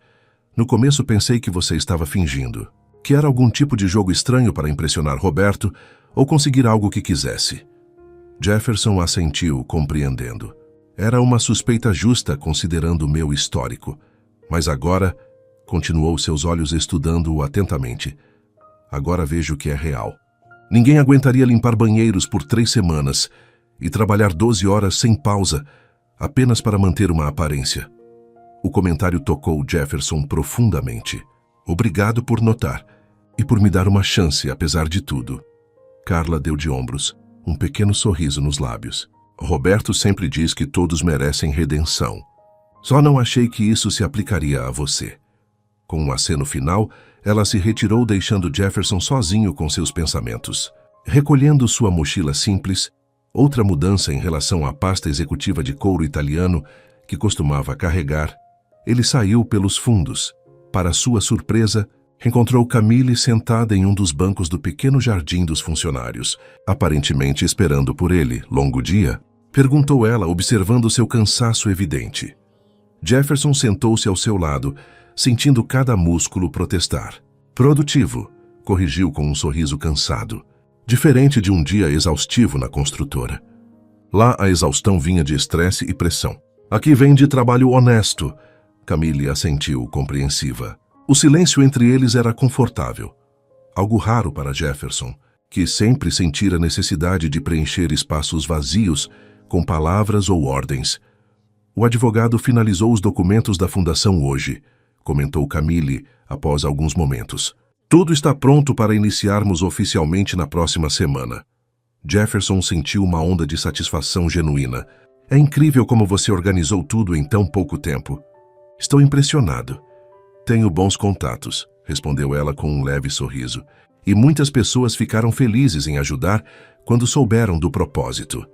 no começo pensei que você estava fingindo, que era algum tipo de jogo estranho para impressionar Roberto ou conseguir algo que quisesse. Jefferson assentiu, compreendendo. Era uma suspeita justa considerando o meu histórico, mas agora, continuou seus olhos estudando-o atentamente, agora vejo que é real. Ninguém aguentaria limpar banheiros por 3 semanas e trabalhar 12 horas sem pausa, apenas para manter uma aparência. O comentário tocou Jefferson profundamente. Obrigado por notar e por me dar uma chance, apesar de tudo. Carla deu de ombros, um pequeno sorriso nos lábios. Roberto sempre diz que todos merecem redenção. Só não achei que isso se aplicaria a você. Com um aceno final, ela se retirou, deixando Jefferson sozinho com seus pensamentos. Recolhendo sua mochila simples, outra mudança em relação à pasta executiva de couro italiano que costumava carregar, ele saiu pelos fundos. Para sua surpresa, encontrou Camille sentada em um dos bancos do pequeno jardim dos funcionários, aparentemente esperando por ele. Longo dia? Perguntou ela, observando seu cansaço evidente. Jefferson sentou-se ao seu lado, sentindo cada músculo protestar. Produtivo, corrigiu com um sorriso cansado. Diferente de um dia exaustivo na construtora. Lá a exaustão vinha de estresse e pressão. Aqui vem de trabalho honesto. Camille assentiu, compreensiva. O silêncio entre eles era confortável. Algo raro para Jefferson, que sempre sentira necessidade de preencher espaços vazios com palavras ou ordens. O advogado finalizou os documentos da fundação hoje, comentou Camille após alguns momentos. Tudo está pronto para iniciarmos oficialmente na próxima semana. Jefferson sentiu uma onda de satisfação genuína. É incrível como você organizou tudo em tão pouco tempo. Estou impressionado. Tenho bons contatos, respondeu ela com um leve sorriso. E muitas pessoas ficaram felizes em ajudar quando souberam do propósito.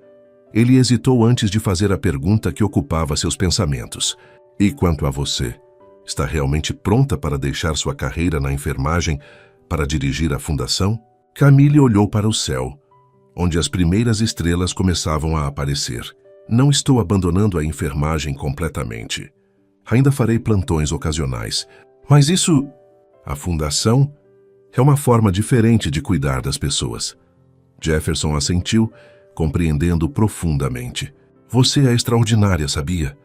Ele hesitou antes de fazer a pergunta que ocupava seus pensamentos. E quanto a você? Está realmente pronta para deixar sua carreira na enfermagem para dirigir a fundação? Camille olhou para o céu, onde as primeiras estrelas começavam a aparecer. Não estou abandonando a enfermagem completamente. Ainda farei plantões ocasionais. Mas isso... A fundação é uma forma diferente de cuidar das pessoas. Jefferson assentiu, compreendendo profundamente. Você é extraordinária, sabia?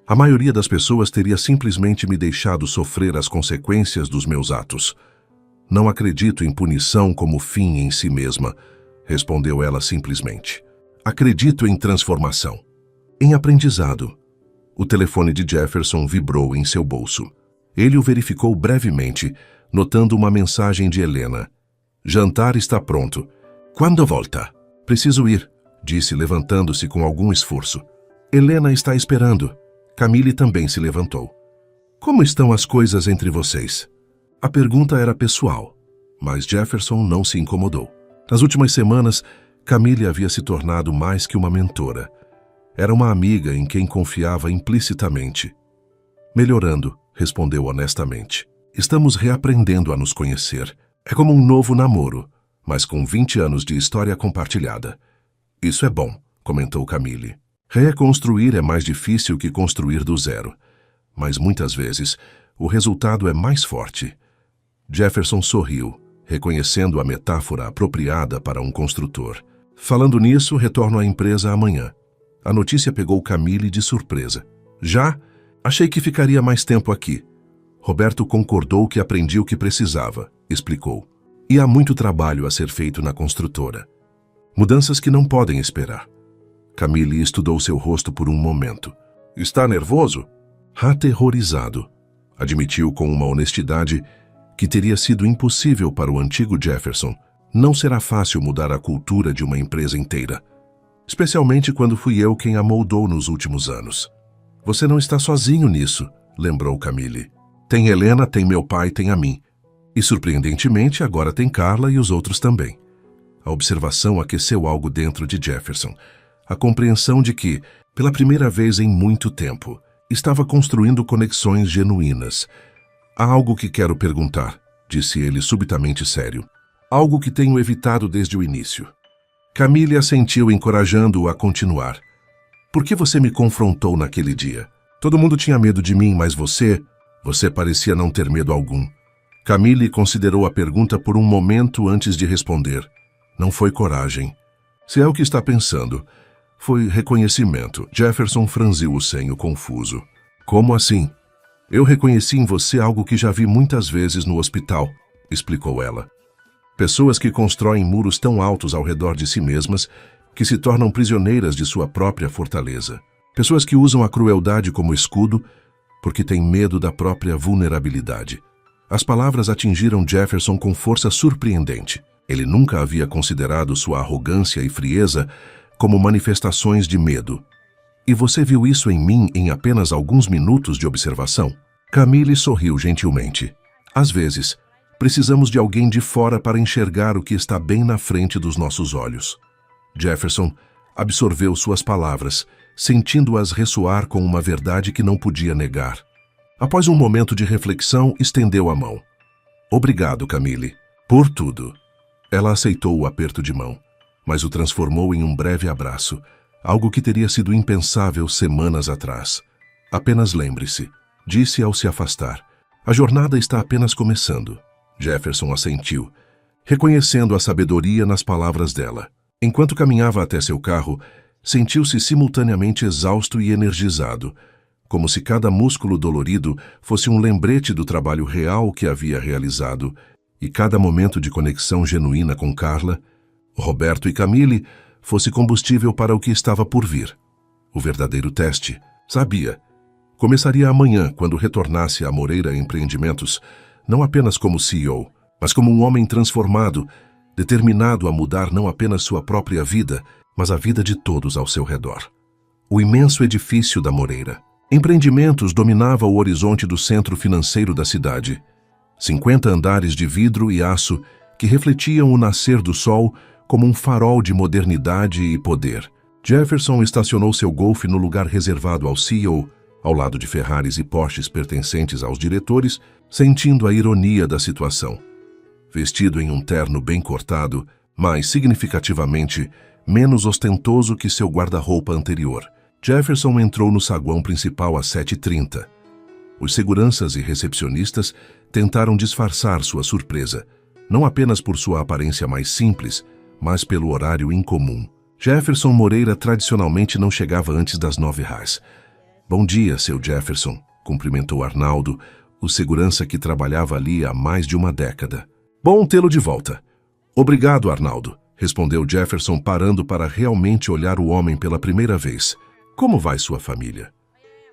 A maioria das pessoas teria simplesmente me deixado sofrer as consequências dos meus atos. Não acredito em punição como fim em si mesma, respondeu ela simplesmente. Acredito em transformação, em aprendizado. O telefone de Jefferson vibrou em seu bolso. Ele o verificou brevemente, notando uma mensagem de Helena. Jantar está pronto. Quando volta? Preciso ir, disse levantando-se com algum esforço. Helena está esperando. Camille também se levantou. Como estão as coisas entre vocês? A pergunta era pessoal, mas Jefferson não se incomodou. Nas últimas semanas, Camille havia se tornado mais que uma mentora. Era uma amiga em quem confiava implicitamente. Melhorando, respondeu honestamente. Estamos reaprendendo a nos conhecer. É como um novo namoro, mas com 20 anos de história compartilhada. Isso é bom, comentou Camille. Reconstruir é mais difícil que construir do zero, mas muitas vezes o resultado é mais forte. Jefferson sorriu, reconhecendo a metáfora apropriada para um construtor. Falando nisso, retorno à empresa amanhã. A notícia pegou Camille de surpresa. Já? Achei que ficaria mais tempo aqui. Roberto concordou que aprendi o que precisava, explicou. E há muito trabalho a ser feito na construtora. Mudanças que não podem esperar. Camille estudou seu rosto por um momento. Está nervoso? Aterrorizado. Admitiu com uma honestidade que teria sido impossível para o antigo Jefferson. Não será fácil mudar a cultura de uma empresa inteira, especialmente quando fui eu quem a moldou nos últimos anos. Você não está sozinho nisso, lembrou Camille. Tem Helena, tem meu pai, tem a mim. E, surpreendentemente, agora tem Carla e os outros também. A observação aqueceu algo dentro de Jefferson. A compreensão de que, pela primeira vez em muito tempo, estava construindo conexões genuínas. Há algo que quero perguntar, disse ele subitamente sério. Algo que tenho evitado desde o início. Camille assentiu, encorajando-o a continuar. Por que você me confrontou naquele dia? Todo mundo tinha medo de mim, mas você parecia não ter medo algum. Camille considerou a pergunta por um momento antes de responder. Não foi coragem. Se é o que está pensando, foi reconhecimento. Jefferson franziu o senho confuso. Como assim? Eu reconheci em você algo que já vi muitas vezes no hospital, explicou ela. Pessoas que constroem muros tão altos ao redor de si mesmas que se tornam prisioneiras de sua própria fortaleza. Pessoas que usam a crueldade como escudo porque têm medo da própria vulnerabilidade. As palavras atingiram Jefferson com força surpreendente. Ele nunca havia considerado sua arrogância e frieza como manifestações de medo. E você viu isso em mim em apenas alguns minutos de observação? Camille sorriu gentilmente. Às vezes, precisamos de alguém de fora para enxergar o que está bem na frente dos nossos olhos. Jefferson absorveu suas palavras, sentindo-as ressoar com uma verdade que não podia negar. Após um momento de reflexão, estendeu a mão. Obrigado, Camille, por tudo. Ela aceitou o aperto de mão, mas o transformou em um breve abraço, algo que teria sido impensável semanas atrás. Apenas lembre-se, disse ao se afastar. A jornada está apenas começando. Jefferson assentiu, reconhecendo a sabedoria nas palavras dela. Enquanto caminhava até seu carro, sentiu-se simultaneamente exausto e energizado, como se cada músculo dolorido fosse um lembrete do trabalho real que havia realizado, e cada momento de conexão genuína com Carla, Roberto e Camille fosse combustível para o que estava por vir. O verdadeiro teste, sabia, começaria amanhã quando retornasse a Moreira Empreendimentos, não apenas como CEO, mas como um homem transformado, determinado a mudar não apenas sua própria vida, mas a vida de todos ao seu redor. O imenso edifício da Moreira Empreendimentos dominava o horizonte do centro financeiro da cidade. 50 andares de vidro e aço que refletiam o nascer do sol como um farol de modernidade e poder. Jefferson estacionou seu Golf no lugar reservado ao CEO, ao lado de Ferraris e Porsches pertencentes aos diretores, sentindo a ironia da situação. Vestido em um terno bem cortado, mas significativamente menos ostentoso que seu guarda-roupa anterior, Jefferson entrou no saguão principal às 7h30. Os seguranças e recepcionistas tentaram disfarçar sua surpresa, não apenas por sua aparência mais simples, mas pelo horário incomum. Jefferson Moreira tradicionalmente não chegava antes das 9h. Bom dia, seu Jefferson, cumprimentou Arnaldo, o segurança que trabalhava ali há mais de uma década. Bom tê-lo de volta. Obrigado, Arnaldo, respondeu Jefferson, parando para realmente olhar o homem pela primeira vez. Como vai sua família?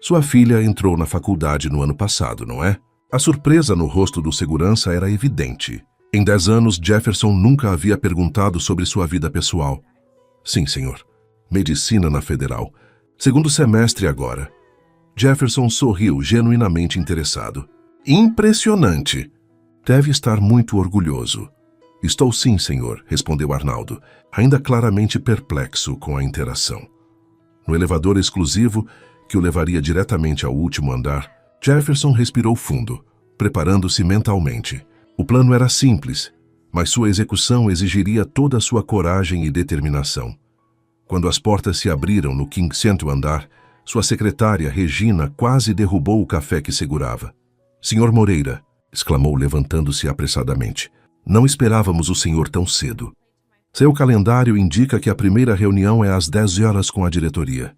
Sua filha entrou na faculdade no ano passado, não é? A surpresa no rosto do segurança era evidente. Em 10 anos, Jefferson nunca havia perguntado sobre sua vida pessoal. Sim, senhor. Medicina na Federal. Segundo semestre agora. Jefferson sorriu, genuinamente interessado. Impressionante! Deve estar muito orgulhoso. Estou sim, senhor, respondeu Arnaldo, ainda claramente perplexo com a interação. No elevador exclusivo, que o levaria diretamente ao último andar, Jefferson respirou fundo, preparando-se mentalmente. O plano era simples, mas sua execução exigiria toda a sua coragem e determinação. Quando as portas se abriram no 5º andar, sua secretária, Regina, quase derrubou o café que segurava. "Senhor Moreira", exclamou levantando-se apressadamente. "Não esperávamos o senhor tão cedo. Seu calendário indica que a primeira reunião é às 10 horas com a diretoria."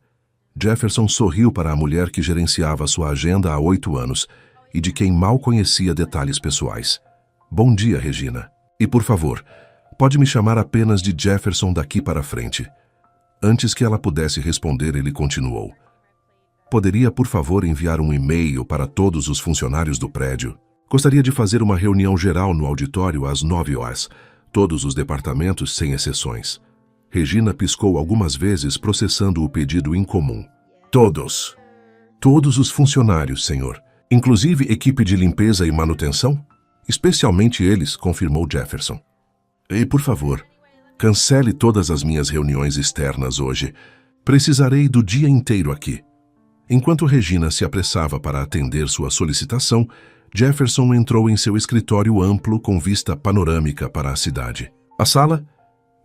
Jefferson sorriu para a mulher que gerenciava sua agenda há 8 anos e de quem mal conhecia detalhes pessoais. "Bom dia, Regina. E, por favor, pode me chamar apenas de Jefferson daqui para frente." Antes que ela pudesse responder, ele continuou. "Poderia, por favor, enviar um e-mail para todos os funcionários do prédio? Gostaria de fazer uma reunião geral no auditório às 9 horas, todos os departamentos sem exceções." Regina piscou algumas vezes, processando o pedido incomum. "Todos. Todos os funcionários, senhor. Inclusive equipe de limpeza e manutenção?" "Especialmente eles", confirmou Jefferson. "E, por favor, cancele todas as minhas reuniões externas hoje. Precisarei do dia inteiro aqui." Enquanto Regina se apressava para atender sua solicitação, Jefferson entrou em seu escritório amplo com vista panorâmica para a cidade. A sala,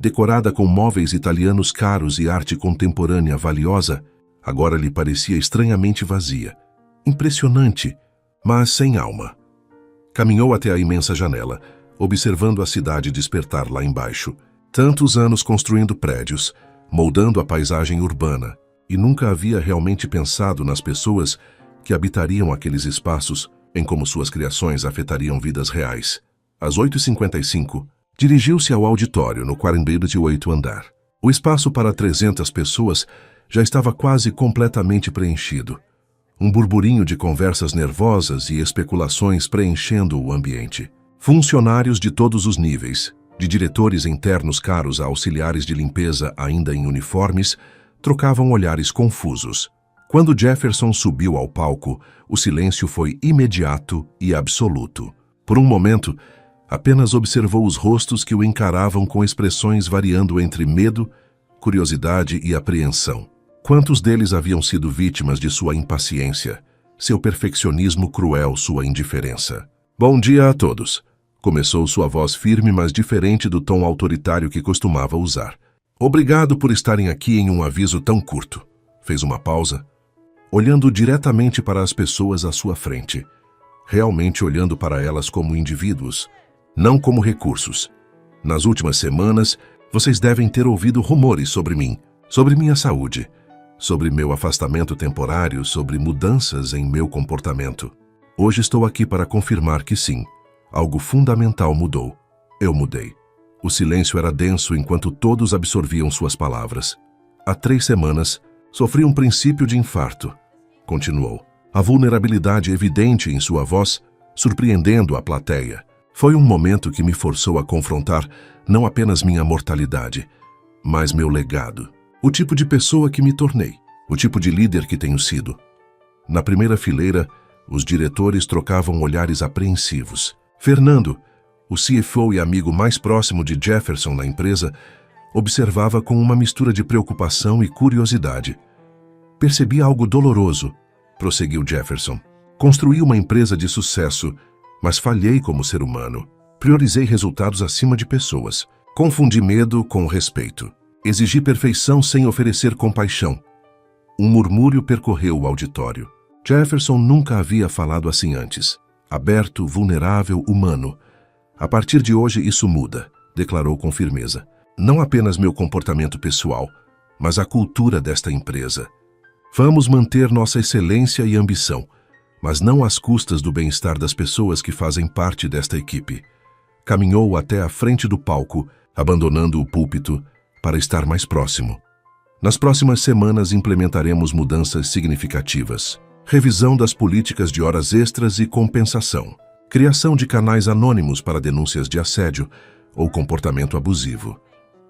decorada com móveis italianos caros e arte contemporânea valiosa, agora lhe parecia estranhamente vazia. Impressionante, mas sem alma. Caminhou até a imensa janela, observando a cidade despertar lá embaixo. Tantos anos construindo prédios, moldando a paisagem urbana, e nunca havia realmente pensado nas pessoas que habitariam aqueles espaços, em como suas criações afetariam vidas reais. Às 8h55, dirigiu-se ao auditório no 48º andar. O espaço para 300 pessoas já estava quase completamente preenchido. Um burburinho de conversas nervosas e especulações preenchendo o ambiente. Funcionários de todos os níveis, de diretores internos caros a auxiliares de limpeza ainda em uniformes, trocavam olhares confusos. Quando Jefferson subiu ao palco, o silêncio foi imediato e absoluto. Por um momento, apenas observou os rostos que o encaravam com expressões variando entre medo, curiosidade e apreensão. Quantos deles haviam sido vítimas de sua impaciência, seu perfeccionismo cruel, sua indiferença? "Bom dia a todos", começou sua voz firme, mas diferente do tom autoritário que costumava usar. "Obrigado por estarem aqui em um aviso tão curto." Fez uma pausa, olhando diretamente para as pessoas à sua frente, realmente olhando para elas como indivíduos, não como recursos. "Nas últimas semanas, vocês devem ter ouvido rumores sobre mim, sobre minha saúde, sobre meu afastamento temporário, sobre mudanças em meu comportamento. Hoje estou aqui para confirmar que sim, algo fundamental mudou. Eu mudei." O silêncio era denso enquanto todos absorviam suas palavras. "Há 3 semanas, sofri um princípio de infarto", continuou. A vulnerabilidade evidente em sua voz, surpreendendo a plateia. "Foi um momento que me forçou a confrontar não apenas minha mortalidade, mas meu legado. O tipo de pessoa que me tornei, o tipo de líder que tenho sido." Na primeira fileira, os diretores trocavam olhares apreensivos. Fernando, o CFO e amigo mais próximo de Jefferson na empresa, observava com uma mistura de preocupação e curiosidade. "Percebi algo doloroso", prosseguiu Jefferson. "Construí uma empresa de sucesso, mas falhei como ser humano. Priorizei resultados acima de pessoas. Confundi medo com respeito. Exigi perfeição sem oferecer compaixão." Um murmúrio percorreu o auditório. Jefferson nunca havia falado assim antes. Aberto, vulnerável, humano. "A partir de hoje isso muda", declarou com firmeza. "Não apenas meu comportamento pessoal, mas a cultura desta empresa. Vamos manter nossa excelência e ambição, mas não às custas do bem-estar das pessoas que fazem parte desta equipe." Caminhou até a frente do palco, abandonando o púlpito, para estar mais próximo. "Nas próximas semanas implementaremos mudanças significativas. Revisão das políticas de horas extras e compensação. Criação de canais anônimos para denúncias de assédio ou comportamento abusivo,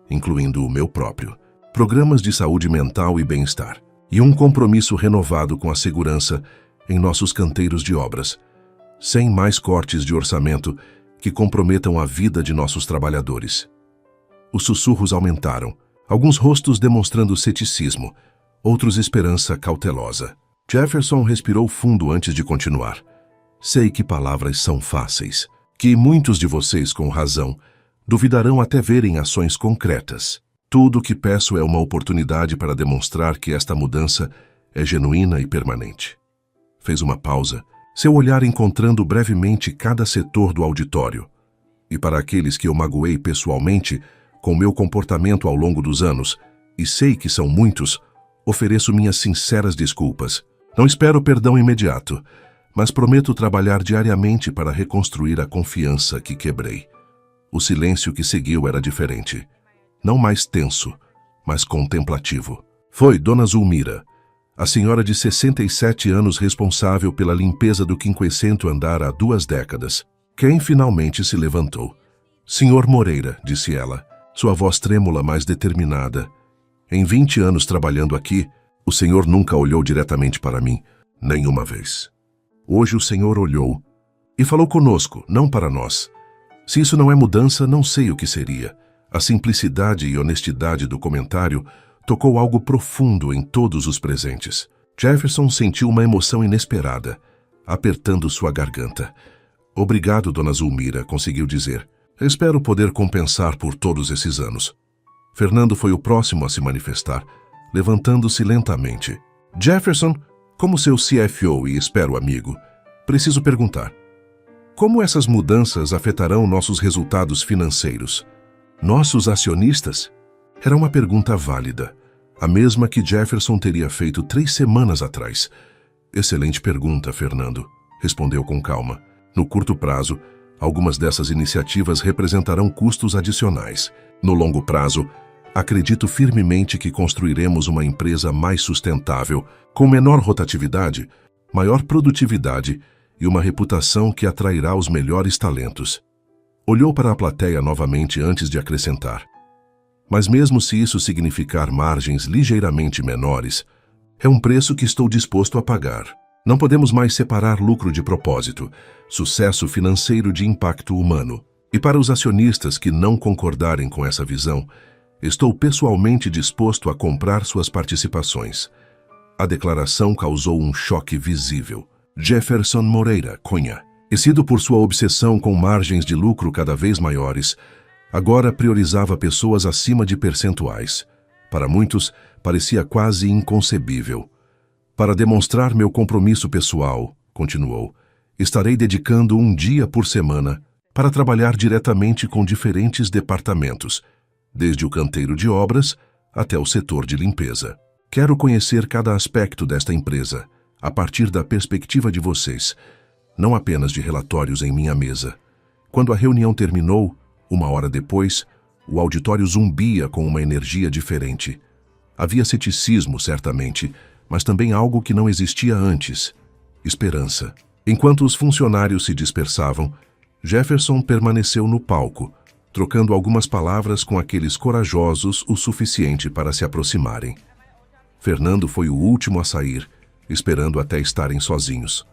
incluindo o meu próprio. Programas de saúde mental e bem-estar. E um compromisso renovado com a segurança em nossos canteiros de obras. Sem mais cortes de orçamento que comprometam a vida de nossos trabalhadores." Os sussurros aumentaram, alguns rostos demonstrando ceticismo, outros esperança cautelosa. Jefferson respirou fundo antes de continuar. Sei que palavras são fáceis, que muitos de vocês, com razão, duvidarão até verem ações concretas. Tudo o que peço é uma oportunidade para demonstrar que esta mudança é genuína e permanente. Fez uma pausa, seu olhar encontrando brevemente cada setor do auditório. E para aqueles que eu magoei pessoalmente, com meu comportamento ao longo dos anos, e sei que são muitos, ofereço minhas sinceras desculpas. Não espero perdão imediato, mas prometo trabalhar diariamente para reconstruir a confiança que quebrei. O silêncio que seguiu era diferente. Não mais tenso, mas contemplativo. Foi Dona Zulmira, a senhora de 67 anos responsável pela limpeza do 500º andar há 2 décadas, quem finalmente se levantou. Senhor Moreira, disse ela, sua voz trêmula mas determinada. Em 20 anos trabalhando aqui, o senhor nunca olhou diretamente para mim, nenhuma vez. Hoje o senhor olhou e falou conosco, não para nós. Se isso não é mudança, não sei o que seria. A simplicidade e honestidade do comentário tocou algo profundo em todos os presentes. Jefferson sentiu uma emoção inesperada, apertando sua garganta. Obrigado, Dona Zulmira, conseguiu dizer. Espero poder compensar por todos esses anos. Fernando foi o próximo a se manifestar, levantando-se lentamente. Jefferson, como seu CFO e espero amigo, preciso perguntar. Como essas mudanças afetarão nossos resultados financeiros? Nossos acionistas? Era uma pergunta válida, a mesma que Jefferson teria feito 3 semanas atrás. Excelente pergunta, Fernando, respondeu com calma. No curto prazo, algumas dessas iniciativas representarão custos adicionais. No longo prazo, acredito firmemente que construiremos uma empresa mais sustentável, com menor rotatividade, maior produtividade e uma reputação que atrairá os melhores talentos. Olhou para a plateia novamente antes de acrescentar. Mas mesmo se isso significar margens ligeiramente menores, é um preço que estou disposto a pagar. Não podemos mais separar lucro de propósito, sucesso financeiro de impacto humano. E para os acionistas que não concordarem com essa visão, estou pessoalmente disposto a comprar suas participações. A declaração causou um choque visível. Jefferson Moreira Cunha, conhecido por sua obsessão com margens de lucro cada vez maiores, agora priorizava pessoas acima de percentuais. Para muitos, parecia quase inconcebível. Para demonstrar meu compromisso pessoal, continuou, estarei dedicando 1 dia por semana para trabalhar diretamente com diferentes departamentos, desde o canteiro de obras até o setor de limpeza. Quero conhecer cada aspecto desta empresa, a partir da perspectiva de vocês, não apenas de relatórios em minha mesa. Quando a reunião terminou, 1 hora depois, o auditório zumbia com uma energia diferente. Havia ceticismo, certamente, mas também algo que não existia antes: esperança. Enquanto os funcionários se dispersavam, Jefferson permaneceu no palco, trocando algumas palavras com aqueles corajosos o suficiente para se aproximarem. Fernando foi o último a sair, esperando até estarem sozinhos.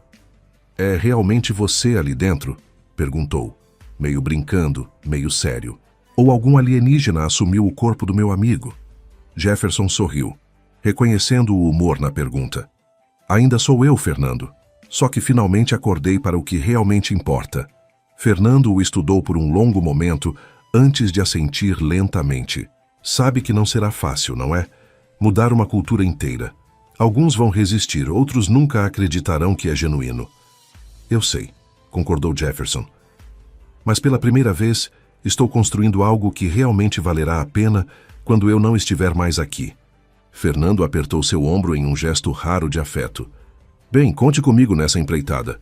É realmente você ali dentro? Perguntou, meio brincando, meio sério. Ou algum alienígena assumiu o corpo do meu amigo? Jefferson sorriu, reconhecendo o humor na pergunta. Ainda sou eu, Fernando. Só que finalmente acordei para o que realmente importa. Fernando o estudou por um longo momento antes de assentir lentamente. Sabe que não será fácil, não é? Mudar uma cultura inteira. Alguns vão resistir, outros nunca acreditarão que é genuíno. Eu sei, concordou Jefferson. Mas pela primeira vez, estou construindo algo que realmente valerá a pena quando eu não estiver mais aqui. Fernando apertou seu ombro em um gesto raro de afeto. Bem, conte comigo nessa empreitada.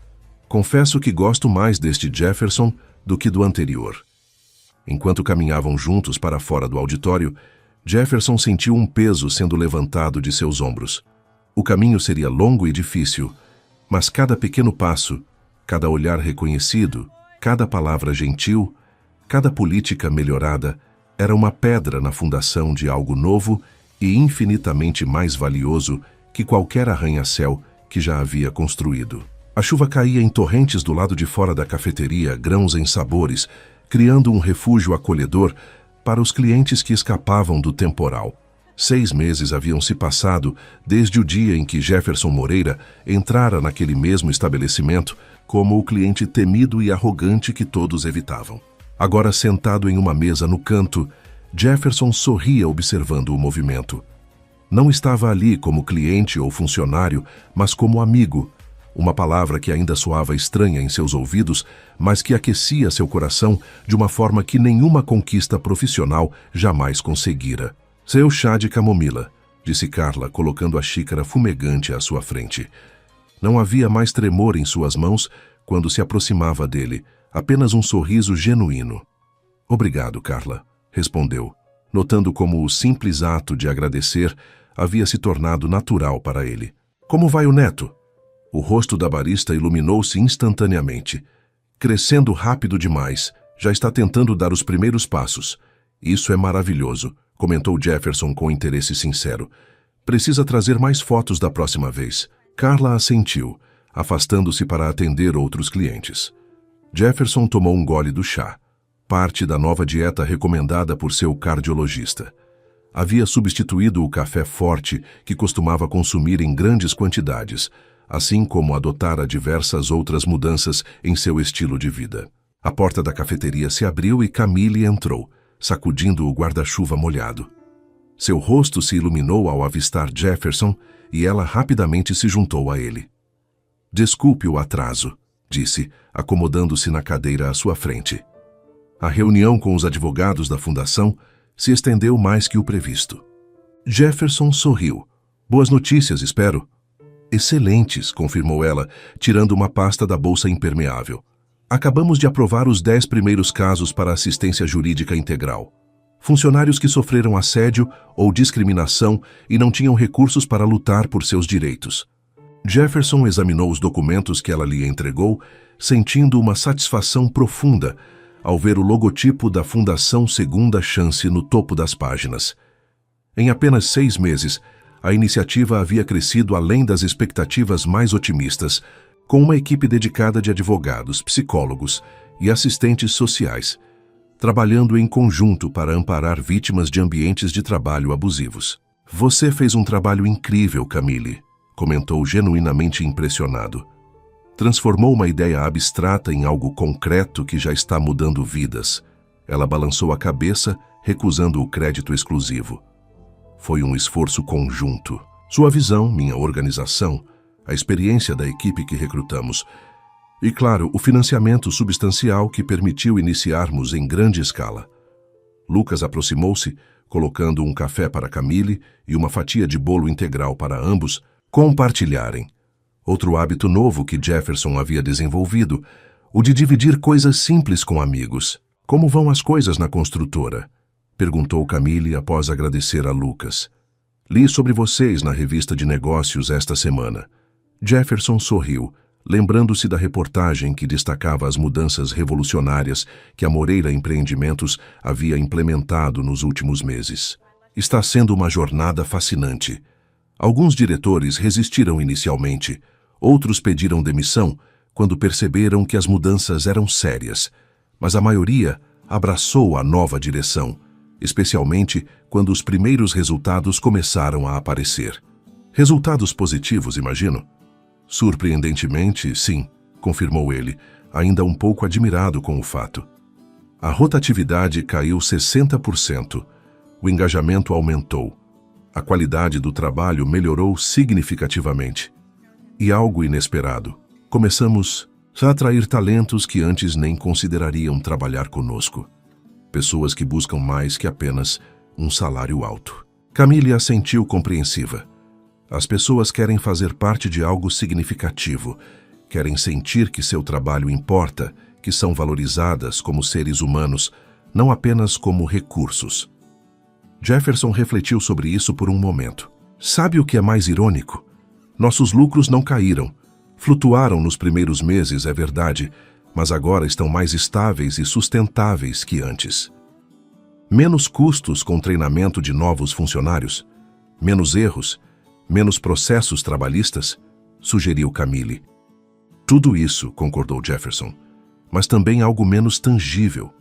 Confesso que gosto mais deste Jefferson do que do anterior. Enquanto caminhavam juntos para fora do auditório, Jefferson sentiu um peso sendo levantado de seus ombros. O caminho seria longo e difícil, mas cada pequeno passo, cada olhar reconhecido, cada palavra gentil, cada política melhorada, era uma pedra na fundação de algo novo e infinitamente mais valioso que qualquer arranha-céu que já havia construído. A chuva caía em torrentes do lado de fora da cafeteria, grãos em sabores, criando um refúgio acolhedor para os clientes que escapavam do temporal. 6 meses haviam se passado desde o dia em que Jefferson Moreira entrara naquele mesmo estabelecimento como o cliente temido e arrogante que todos evitavam. Agora, sentado em uma mesa no canto, Jefferson sorria observando o movimento. Não estava ali como cliente ou funcionário, mas como amigo, uma palavra que ainda soava estranha em seus ouvidos, mas que aquecia seu coração de uma forma que nenhuma conquista profissional jamais conseguira. Seu chá de camomila, disse Carla, colocando a xícara fumegante à sua frente. Não havia mais tremor em suas mãos quando se aproximava dele, apenas um sorriso genuíno. Obrigado, Carla, respondeu, notando como o simples ato de agradecer havia se tornado natural para ele. Como vai o neto? O rosto da barista iluminou-se instantaneamente. Crescendo rápido demais, já está tentando dar os primeiros passos. Isso é maravilhoso, comentou Jefferson com interesse sincero. Precisa trazer mais fotos da próxima vez. Carla assentiu, afastando-se para atender outros clientes. Jefferson tomou um gole do chá, parte da nova dieta recomendada por seu cardiologista. Havia substituído o café forte que costumava consumir em grandes quantidades, assim como adotara diversas outras mudanças em seu estilo de vida. A porta da cafeteria se abriu e Camille entrou, sacudindo o guarda-chuva molhado. Seu rosto se iluminou ao avistar Jefferson e ela rapidamente se juntou a ele. Desculpe o atraso, disse, acomodando-se na cadeira à sua frente. A reunião com os advogados da fundação se estendeu mais que o previsto. Jefferson sorriu. Boas notícias, espero. Excelentes, confirmou ela, tirando uma pasta da bolsa impermeável. Acabamos de aprovar os 10 primeiros casos para assistência jurídica integral. Funcionários que sofreram assédio ou discriminação e não tinham recursos para lutar por seus direitos. Jefferson examinou os documentos que ela lhe entregou, sentindo uma satisfação profunda ao ver o logotipo da Fundação Segunda Chance no topo das páginas. Em apenas 6 meses, a iniciativa havia crescido além das expectativas mais otimistas, com uma equipe dedicada de advogados, psicólogos e assistentes sociais, trabalhando em conjunto para amparar vítimas de ambientes de trabalho abusivos. Você fez um trabalho incrível, Camille, comentou genuinamente impressionado. Transformou uma ideia abstrata em algo concreto que já está mudando vidas. Ela balançou a cabeça, recusando o crédito exclusivo. Foi um esforço conjunto. Sua visão, minha organização, a experiência da equipe que recrutamos e, claro, o financiamento substancial que permitiu iniciarmos em grande escala. Lucas aproximou-se, colocando um café para Camille e uma fatia de bolo integral para ambos compartilharem. Outro hábito novo que Jefferson havia desenvolvido, o de dividir coisas simples com amigos. Como vão as coisas na construtora? Perguntou Camille após agradecer a Lucas. Li sobre vocês na revista de negócios esta semana. Jefferson sorriu, lembrando-se da reportagem que destacava as mudanças revolucionárias que a Moreira Empreendimentos havia implementado nos últimos meses. Está sendo uma jornada fascinante. Alguns diretores resistiram inicialmente, outros pediram demissão quando perceberam que as mudanças eram sérias, mas a maioria abraçou a nova direção, especialmente quando os primeiros resultados começaram a aparecer. Resultados positivos, imagino? Surpreendentemente, sim, confirmou ele, ainda um pouco admirado com o fato. A rotatividade caiu 60%, o engajamento aumentou, a qualidade do trabalho melhorou significativamente. E algo inesperado, começamos a atrair talentos que antes nem considerariam trabalhar conosco. Pessoas que buscam mais que apenas um salário alto. Camille assentiu compreensiva. As pessoas querem fazer parte de algo significativo, querem sentir que seu trabalho importa, que são valorizadas como seres humanos, não apenas como recursos. Jefferson refletiu sobre isso por um momento. Sabe o que é mais irônico? Nossos lucros não caíram. Flutuaram nos primeiros meses, é verdade, mas agora estão mais estáveis e sustentáveis que antes. Menos custos com treinamento de novos funcionários, menos erros, menos processos trabalhistas, sugeriu Camille. Tudo isso, concordou Jefferson, mas também algo menos tangível.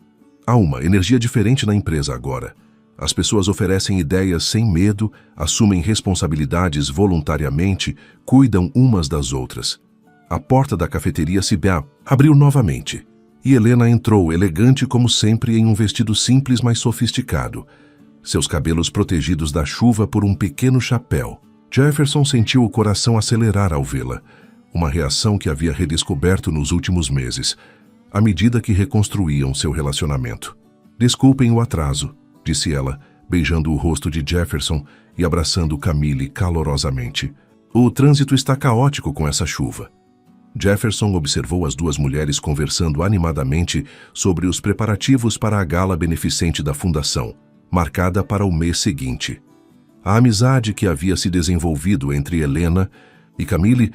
Há uma energia diferente na empresa agora. As pessoas oferecem ideias sem medo, assumem responsabilidades voluntariamente, cuidam umas das outras. A porta da cafeteria se abriu novamente, e Helena entrou, elegante como sempre, em um vestido simples, mas sofisticado. Seus cabelos protegidos da chuva por um pequeno chapéu. Jefferson sentiu o coração acelerar ao vê-la, uma reação que havia redescoberto nos últimos meses, à medida que reconstruíam seu relacionamento. "Desculpem o atraso", disse ela, beijando o rosto de Jefferson e abraçando Camille calorosamente. "O trânsito está caótico com essa chuva." Jefferson observou as duas mulheres conversando animadamente sobre os preparativos para a gala beneficente da fundação, marcada para o mês seguinte. A amizade que havia se desenvolvido entre Helena e Camille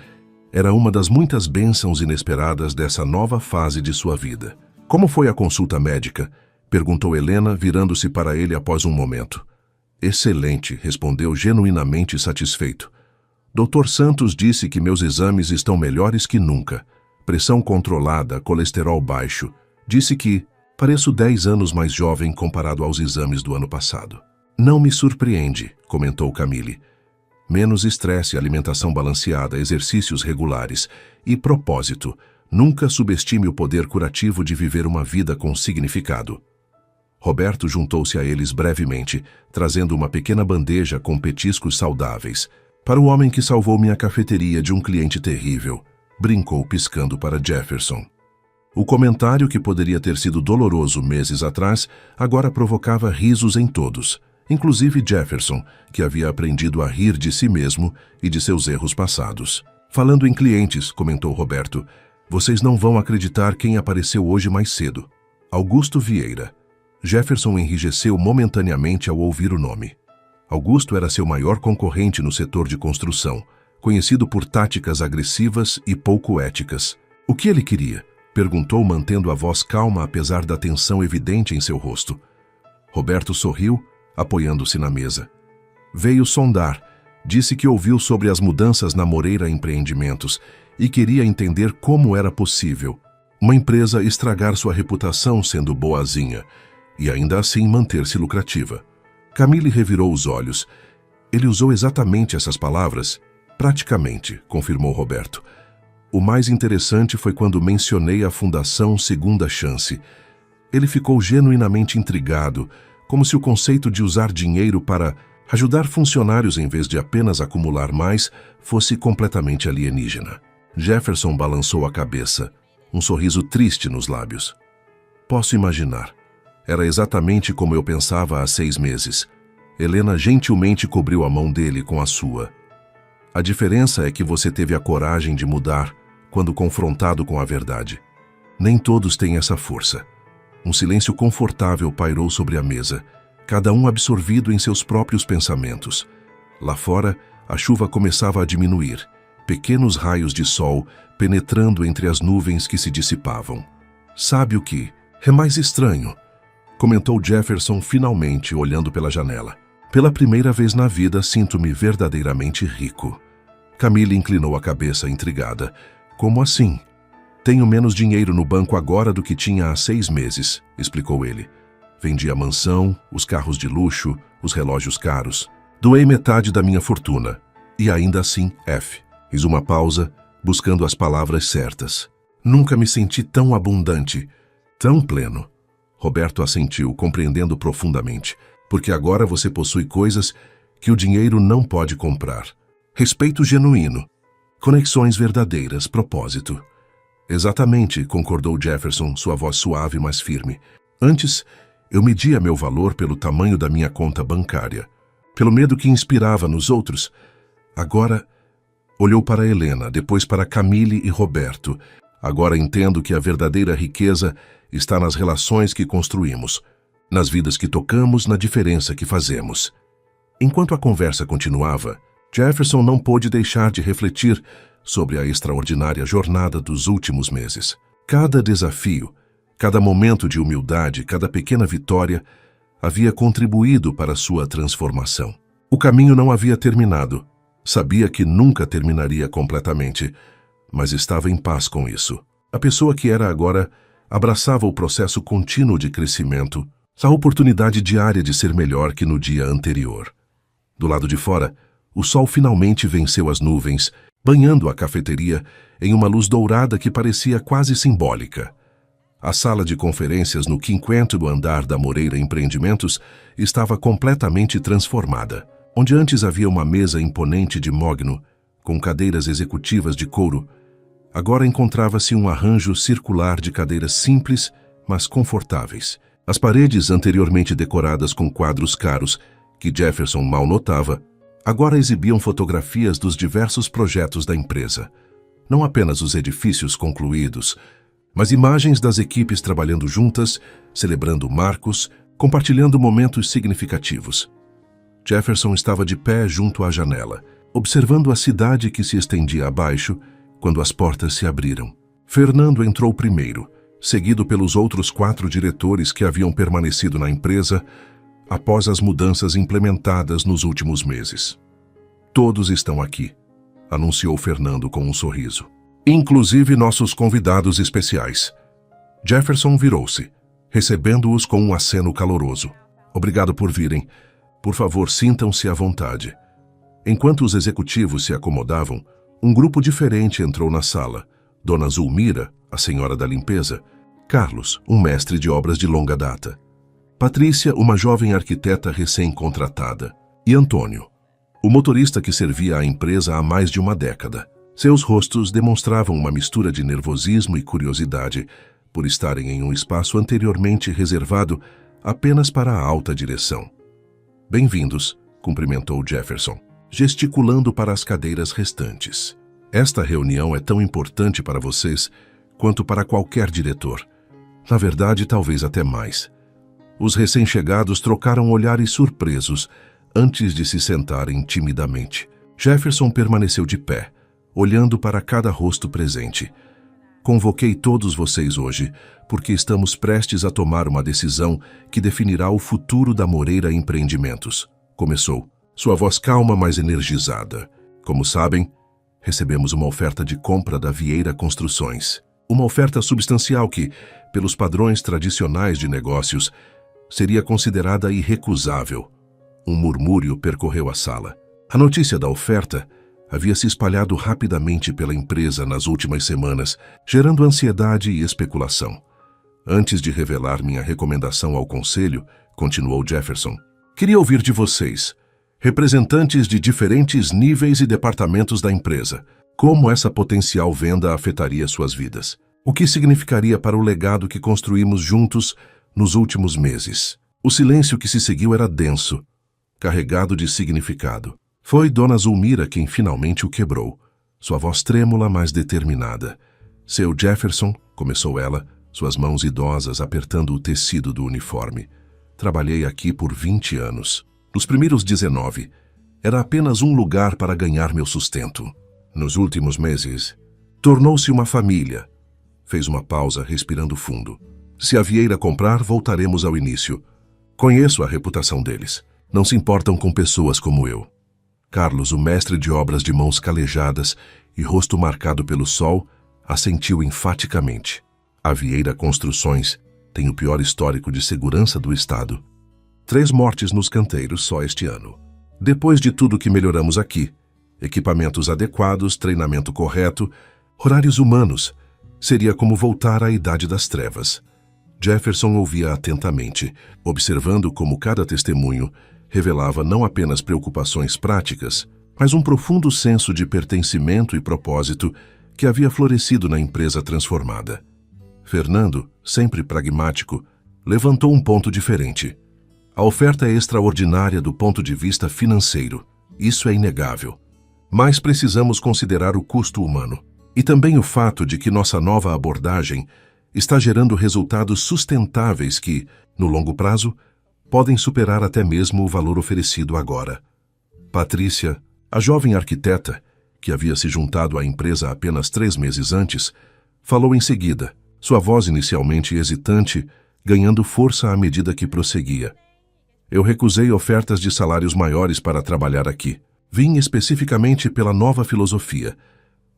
era uma das muitas bênçãos inesperadas dessa nova fase de sua vida. "Como foi a consulta médica?" perguntou Helena, virando-se para ele após um momento. "Excelente", respondeu genuinamente satisfeito. "Dr. Santos disse que meus exames estão melhores que nunca. Pressão controlada, colesterol baixo. Disse que pareço 10 anos mais jovem comparado aos exames do ano passado." "Não me surpreende", comentou Camille. "Menos estresse, alimentação balanceada, exercícios regulares e propósito. Nunca subestime o poder curativo de viver uma vida com significado." Roberto juntou-se a eles brevemente, trazendo uma pequena bandeja com petiscos saudáveis. "Para o homem que salvou minha cafeteria de um cliente terrível", brincou piscando para Jefferson. O comentário, que poderia ter sido doloroso meses atrás, agora provocava risos em todos, inclusive Jefferson, que havia aprendido a rir de si mesmo e de seus erros passados. "Falando em clientes", comentou Roberto, "vocês não vão acreditar quem apareceu hoje mais cedo. Augusto Vieira." Jefferson enrijeceu momentaneamente ao ouvir o nome. Augusto era seu maior concorrente no setor de construção, conhecido por táticas agressivas e pouco éticas. "O que ele queria?" perguntou, mantendo a voz calma apesar da tensão evidente em seu rosto. Roberto sorriu, apoiando-se na mesa. "Veio sondar. Disse que ouviu sobre as mudanças na Moreira Empreendimentos e queria entender como era possível uma empresa estragar sua reputação sendo boazinha e ainda assim manter-se lucrativa." Camille revirou os olhos. "Ele usou exatamente essas palavras?" "Praticamente", confirmou Roberto. "O mais interessante foi quando mencionei a Fundação Segunda Chance. Ele ficou genuinamente intrigado, como se o conceito de usar dinheiro para ajudar funcionários em vez de apenas acumular mais fosse completamente alienígena." Jefferson balançou a cabeça, um sorriso triste nos lábios. "Posso imaginar. Era exatamente como eu pensava há 6 meses. Helena gentilmente cobriu a mão dele com a sua. "A diferença é que você teve a coragem de mudar quando confrontado com a verdade. Nem todos têm essa força." Um silêncio confortável pairou sobre a mesa, cada um absorvido em seus próprios pensamentos. Lá fora, a chuva começava a diminuir, pequenos raios de sol penetrando entre as nuvens que se dissipavam. "Sabe o que é mais estranho?" comentou Jefferson finalmente, olhando pela janela. "Pela primeira vez na vida sinto-me verdadeiramente rico." Camille inclinou a cabeça intrigada. "Como assim?" "Tenho menos dinheiro no banco agora do que tinha há 6 meses, explicou ele. "Vendi a mansão, os carros de luxo, os relógios caros. Doei metade da minha fortuna. E ainda assim, Fiz uma pausa, buscando as palavras certas. "Nunca me senti tão abundante, tão pleno." Roberto assentiu, compreendendo profundamente. "Porque agora você possui coisas que o dinheiro não pode comprar. Respeito genuíno, conexões verdadeiras, propósito." "Exatamente", concordou Jefferson, sua voz suave, mas firme. "Antes, eu media meu valor pelo tamanho da minha conta bancária, pelo medo que inspirava nos outros. Agora..." Olhou para Helena, depois para Camille e Roberto. "Agora entendo que a verdadeira riqueza está nas relações que construímos, nas vidas que tocamos, na diferença que fazemos." Enquanto a conversa continuava, Jefferson não pôde deixar de refletir sobre a extraordinária jornada dos últimos meses. Cada desafio, cada momento de humildade, cada pequena vitória havia contribuído para sua transformação. O caminho não havia terminado. Sabia que nunca terminaria completamente, mas estava em paz com isso. A pessoa que era agora abraçava o processo contínuo de crescimento, A oportunidade diária de ser melhor que no dia anterior. Do lado de fora, o sol finalmente venceu as nuvens, banhando a cafeteria em uma luz dourada que parecia quase simbólica. A sala de conferências no 50º andar da Moreira Empreendimentos estava completamente transformada. Onde antes havia uma mesa imponente de mogno, com cadeiras executivas de couro, agora encontrava-se um arranjo circular de cadeiras simples, mas confortáveis. As paredes, anteriormente decoradas com quadros caros, que Jefferson mal notava, agora exibiam fotografias dos diversos projetos da empresa. Não apenas os edifícios concluídos, mas imagens das equipes trabalhando juntas, celebrando marcos, compartilhando momentos significativos. Jefferson estava de pé junto à janela, observando a cidade que se estendia abaixo quando as portas se abriram. Fernando entrou primeiro, seguido pelos outros 4 diretores que haviam permanecido na empresa após as mudanças implementadas nos últimos meses. Todos estão aqui, anunciou Fernando com um sorriso. Inclusive nossos convidados especiais. Jefferson virou-se, recebendo-os com um aceno caloroso. Obrigado por virem. Por favor, sintam-se à vontade. Enquanto os executivos se acomodavam, um grupo diferente entrou na sala. Dona Zulmira, a senhora da limpeza, Carlos, um mestre de obras de longa data, Patrícia, uma jovem arquiteta recém-contratada, e Antônio, o motorista que servia à empresa há mais de uma década. Seus rostos demonstravam uma mistura de nervosismo e curiosidade por estarem em um espaço anteriormente reservado apenas para a alta direção. Bem-vindos, cumprimentou Jefferson, gesticulando para as cadeiras restantes. Esta reunião é tão importante para vocês quanto para qualquer diretor. Na verdade, talvez até mais. Os recém-chegados trocaram olhares surpresos antes de se sentarem timidamente. Jefferson permaneceu de pé, olhando para cada rosto presente. Convoquei todos vocês hoje porque estamos prestes a tomar uma decisão que definirá o futuro da Moreira Empreendimentos. Começou, sua voz calma, mas energizada. Como sabem, recebemos uma oferta de compra da Vieira Construções. Uma oferta substancial que, pelos padrões tradicionais de negócios, seria considerada irrecusável. Um murmúrio percorreu a sala. A notícia da oferta havia se espalhado rapidamente pela empresa nas últimas semanas, gerando ansiedade e especulação. Antes de revelar minha recomendação ao conselho, continuou Jefferson, queria ouvir de vocês, representantes de diferentes níveis e departamentos da empresa, como essa potencial venda afetaria suas vidas. O que significaria para o legado que construímos juntos nos últimos meses? O silêncio que se seguiu era denso, carregado de significado. Foi Dona Zulmira quem finalmente o quebrou, sua voz trêmula, mas determinada. Seu Jefferson, começou ela, suas mãos idosas apertando o tecido do uniforme. Trabalhei aqui por 20 anos. Nos primeiros 19, era apenas um lugar para ganhar meu sustento. Nos últimos meses, tornou-se uma família. Fez uma pausa, respirando fundo. Se a Vieira comprar, voltaremos ao início. Conheço a reputação deles. Não se importam com pessoas como eu. Carlos, o mestre de obras de mãos calejadas e rosto marcado pelo sol, assentiu enfaticamente. A Vieira Construções tem o pior histórico de segurança do estado. 3 mortes nos canteiros só este ano. Depois de tudo que melhoramos aqui, equipamentos adequados, treinamento correto, horários humanos, seria como voltar à Idade das Trevas. Jefferson ouvia atentamente, observando como cada testemunho revelava não apenas preocupações práticas, mas um profundo senso de pertencimento e propósito que havia florescido na empresa transformada. Fernando, sempre pragmático, levantou um ponto diferente. A oferta é extraordinária do ponto de vista financeiro. Isso é inegável. Mas precisamos considerar o custo humano. E também o fato de que nossa nova abordagem está gerando resultados sustentáveis que, no longo prazo, podem superar até mesmo o valor oferecido agora. Patrícia, a jovem arquiteta, que havia se juntado à empresa apenas 3 meses antes, falou em seguida, sua voz inicialmente hesitante, ganhando força à medida que prosseguia. Eu recusei ofertas de salários maiores para trabalhar aqui. Vim especificamente pela nova filosofia,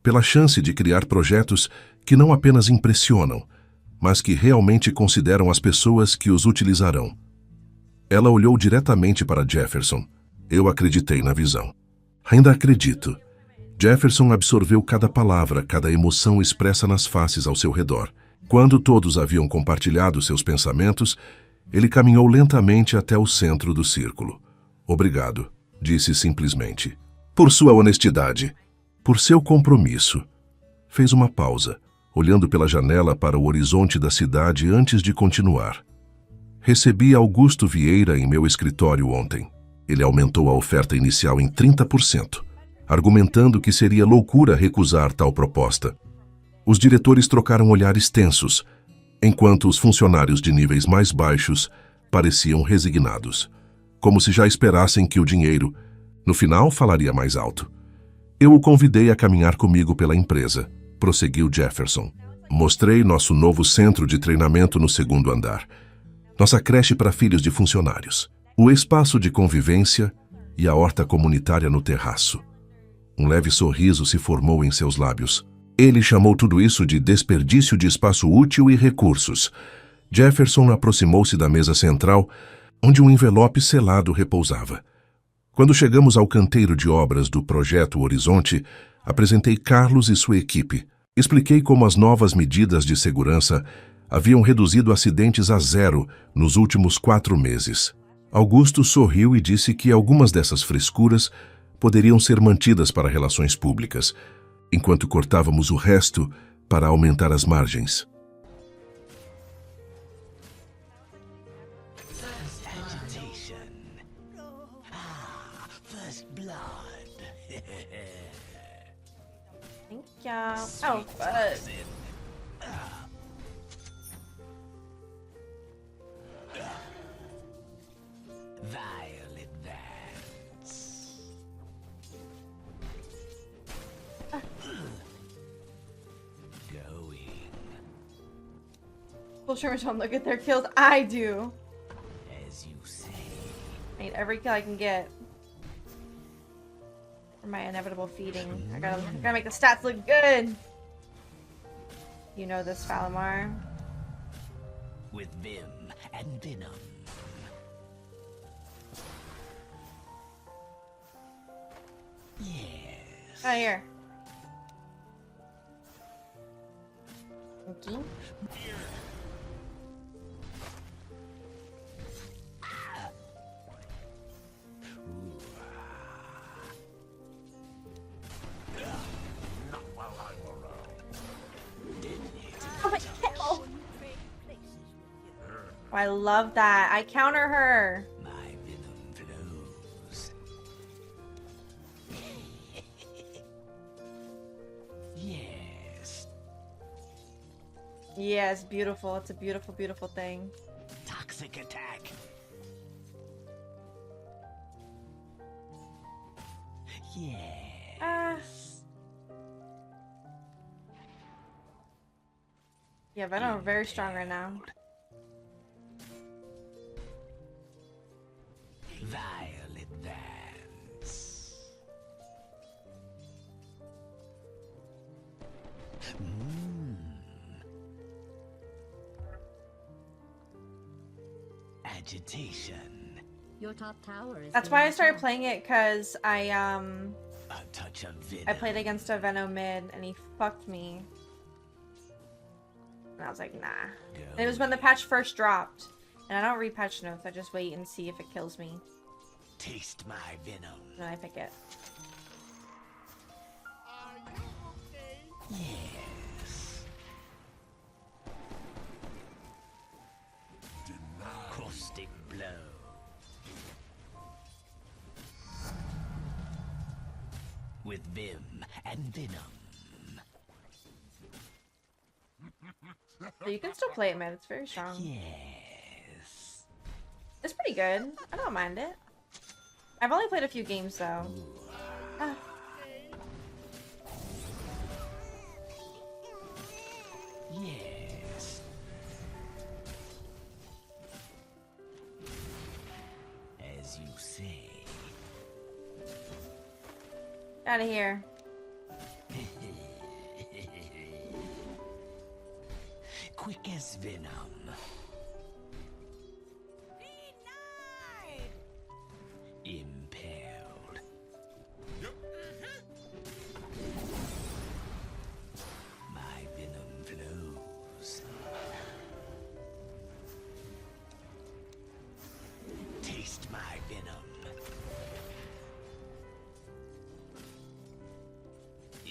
pela chance de criar projetos que não apenas impressionam, mas que realmente consideram as pessoas que os utilizarão. Ela olhou diretamente para Jefferson. Eu acreditei na visão. Ainda acredito. Jefferson absorveu cada palavra, cada emoção expressa nas faces ao seu redor. Quando todos haviam compartilhado seus pensamentos, ele caminhou lentamente até o centro do círculo. Obrigado, disse simplesmente. Por sua honestidade, por seu compromisso. Fez uma pausa, olhando pela janela para o horizonte da cidade antes de continuar. Recebi Augusto Vieira em meu escritório ontem. Ele aumentou a oferta inicial em 30%, argumentando que seria loucura recusar tal proposta. Os diretores trocaram olhares tensos, enquanto os funcionários de níveis mais baixos pareciam resignados, como se já esperassem que o dinheiro, no final, falaria mais alto. Eu o convidei a caminhar comigo pela empresa, prosseguiu Jefferson. Mostrei nosso novo centro de treinamento no segundo andar, nossa creche para filhos de funcionários, o espaço de convivência e a horta comunitária no terraço. Um leve sorriso se formou em seus lábios. Ele chamou tudo isso de desperdício de espaço útil e recursos. Jefferson aproximou-se da mesa central, onde um envelope selado repousava. Quando chegamos ao canteiro de obras do Projeto Horizonte, apresentei Carlos e sua equipe. Expliquei como as novas medidas de segurança haviam reduzido acidentes a 0 nos últimos 4 meses. Augusto sorriu e disse que algumas dessas frescuras poderiam ser mantidas para relações públicas, enquanto cortávamos o resto para aumentar as margens. Oh, Violet Vance. Going. Full streamers don't look at their kills. I do. As you say. I need every kill I can get. For my inevitable feeding. I gotta make the stats look good. You know this, Falamar. With Vim and Venom. Yes. Oh, here. Okay. Oh, my kill. Oh, I love that. I counter her. My venom flows. Yes. Yeah, it's beautiful. It's a beautiful, beautiful thing. Toxic attack. Yes. Yeah, Venom are very strong right now. Violet Vance. Agitation. Your top tower is That's why I started playing it, because A touch of venom. I played against a Venom mid and he fucked me. And I was like, nah. And it was when the patch first dropped. And I don't read patch notes, I just wait and see if it kills me. Taste my venom. And then I pick it. Yes. Caustic blow. With Vim and Venom. So you can still play it, man. It's very strong. Yes. It's pretty good. I don't mind it. I've only played a few games, though. Ah. Yes. As you say. Out of here. Quick as venom.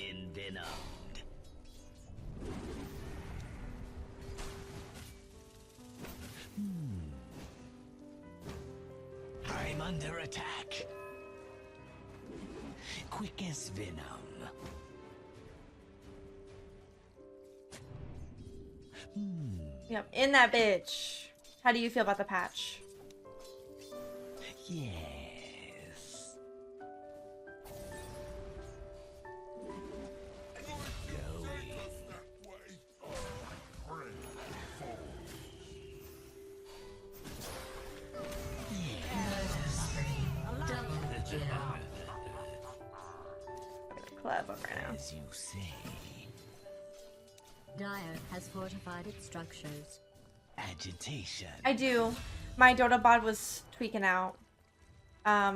envenomed. I'm under attack. Quick as venom. Yep, in that bitch. How do you feel about the patch? Yes. Going. Clever right now. As you say. Dire has fortified its structures. Agitation. I do. My Dota bod was tweaking out. A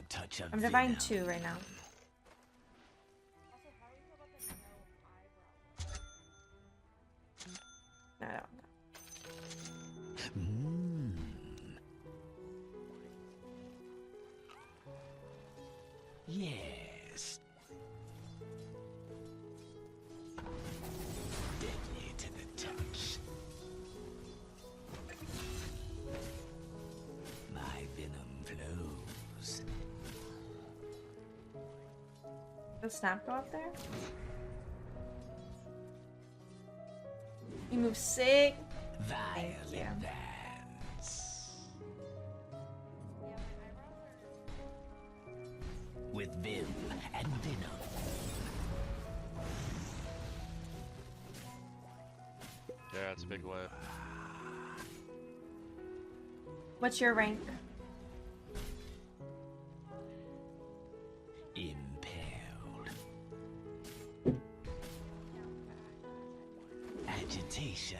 touch of I'm Divine venom. 2 right now. No, I don't. Yes. Deadly to the touch. My venom flows. Does Snap go up there? You move sick. Violet you. Vance. With Vim and Venom. Yeah, it's a big wave. What's your rank? Impaled. Agitation.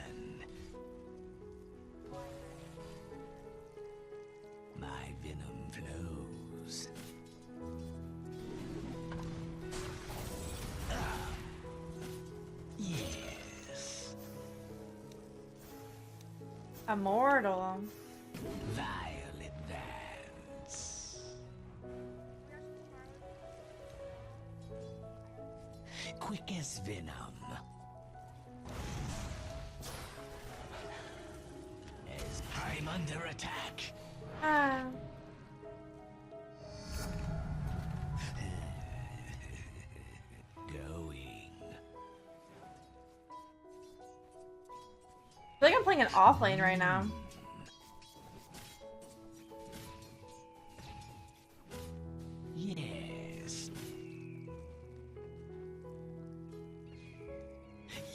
My venom flows. Yes. Immortal. Violet Vance. Quick as venom. As I'm under attack. Ah. Going. I feel like I'm playing an off lane right now. Yes.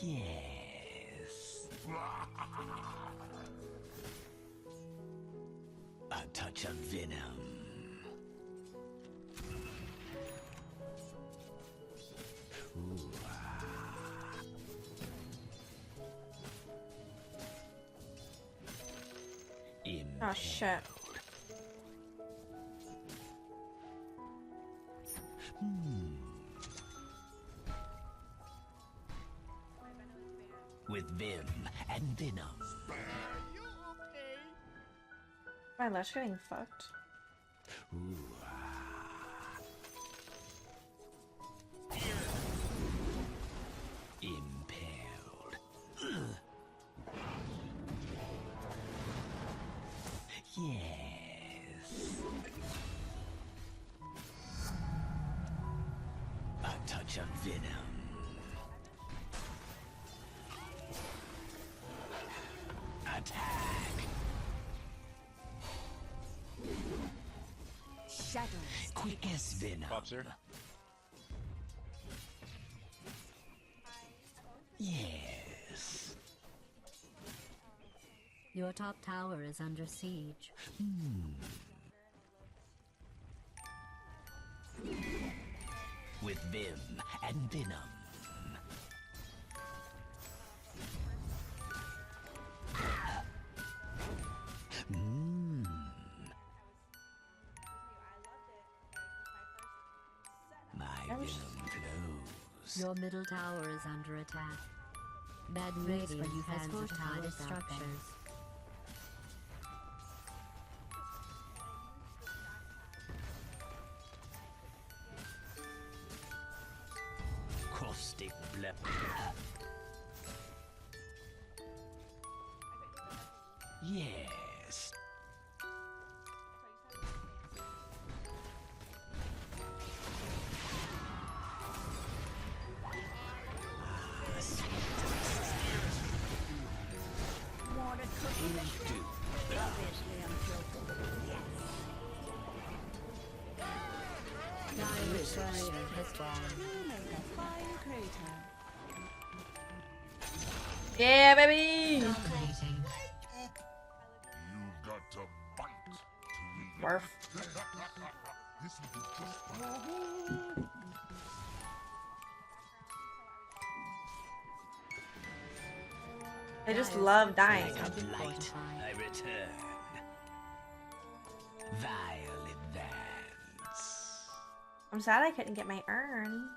Yes. A touch of venom. Ooh. Oh shit. With Vim and Venom. My Lush getting fucked. Impaled. Yes. A touch of venom. Attack. Shadows. Quick as venom. Pops here. Yes. Your top tower is under siege. With Vim and Venom. My venom flows. Your middle tower is under attack. Bad Radiance has fortified its structures. Yes. Dire Destroyer has fallen. Yeah, baby! Dominating. You've got to bite to Barf. This will be just fine. I just love dying. Like a blight, I return. Vile advance. I'm sad I couldn't get my urn.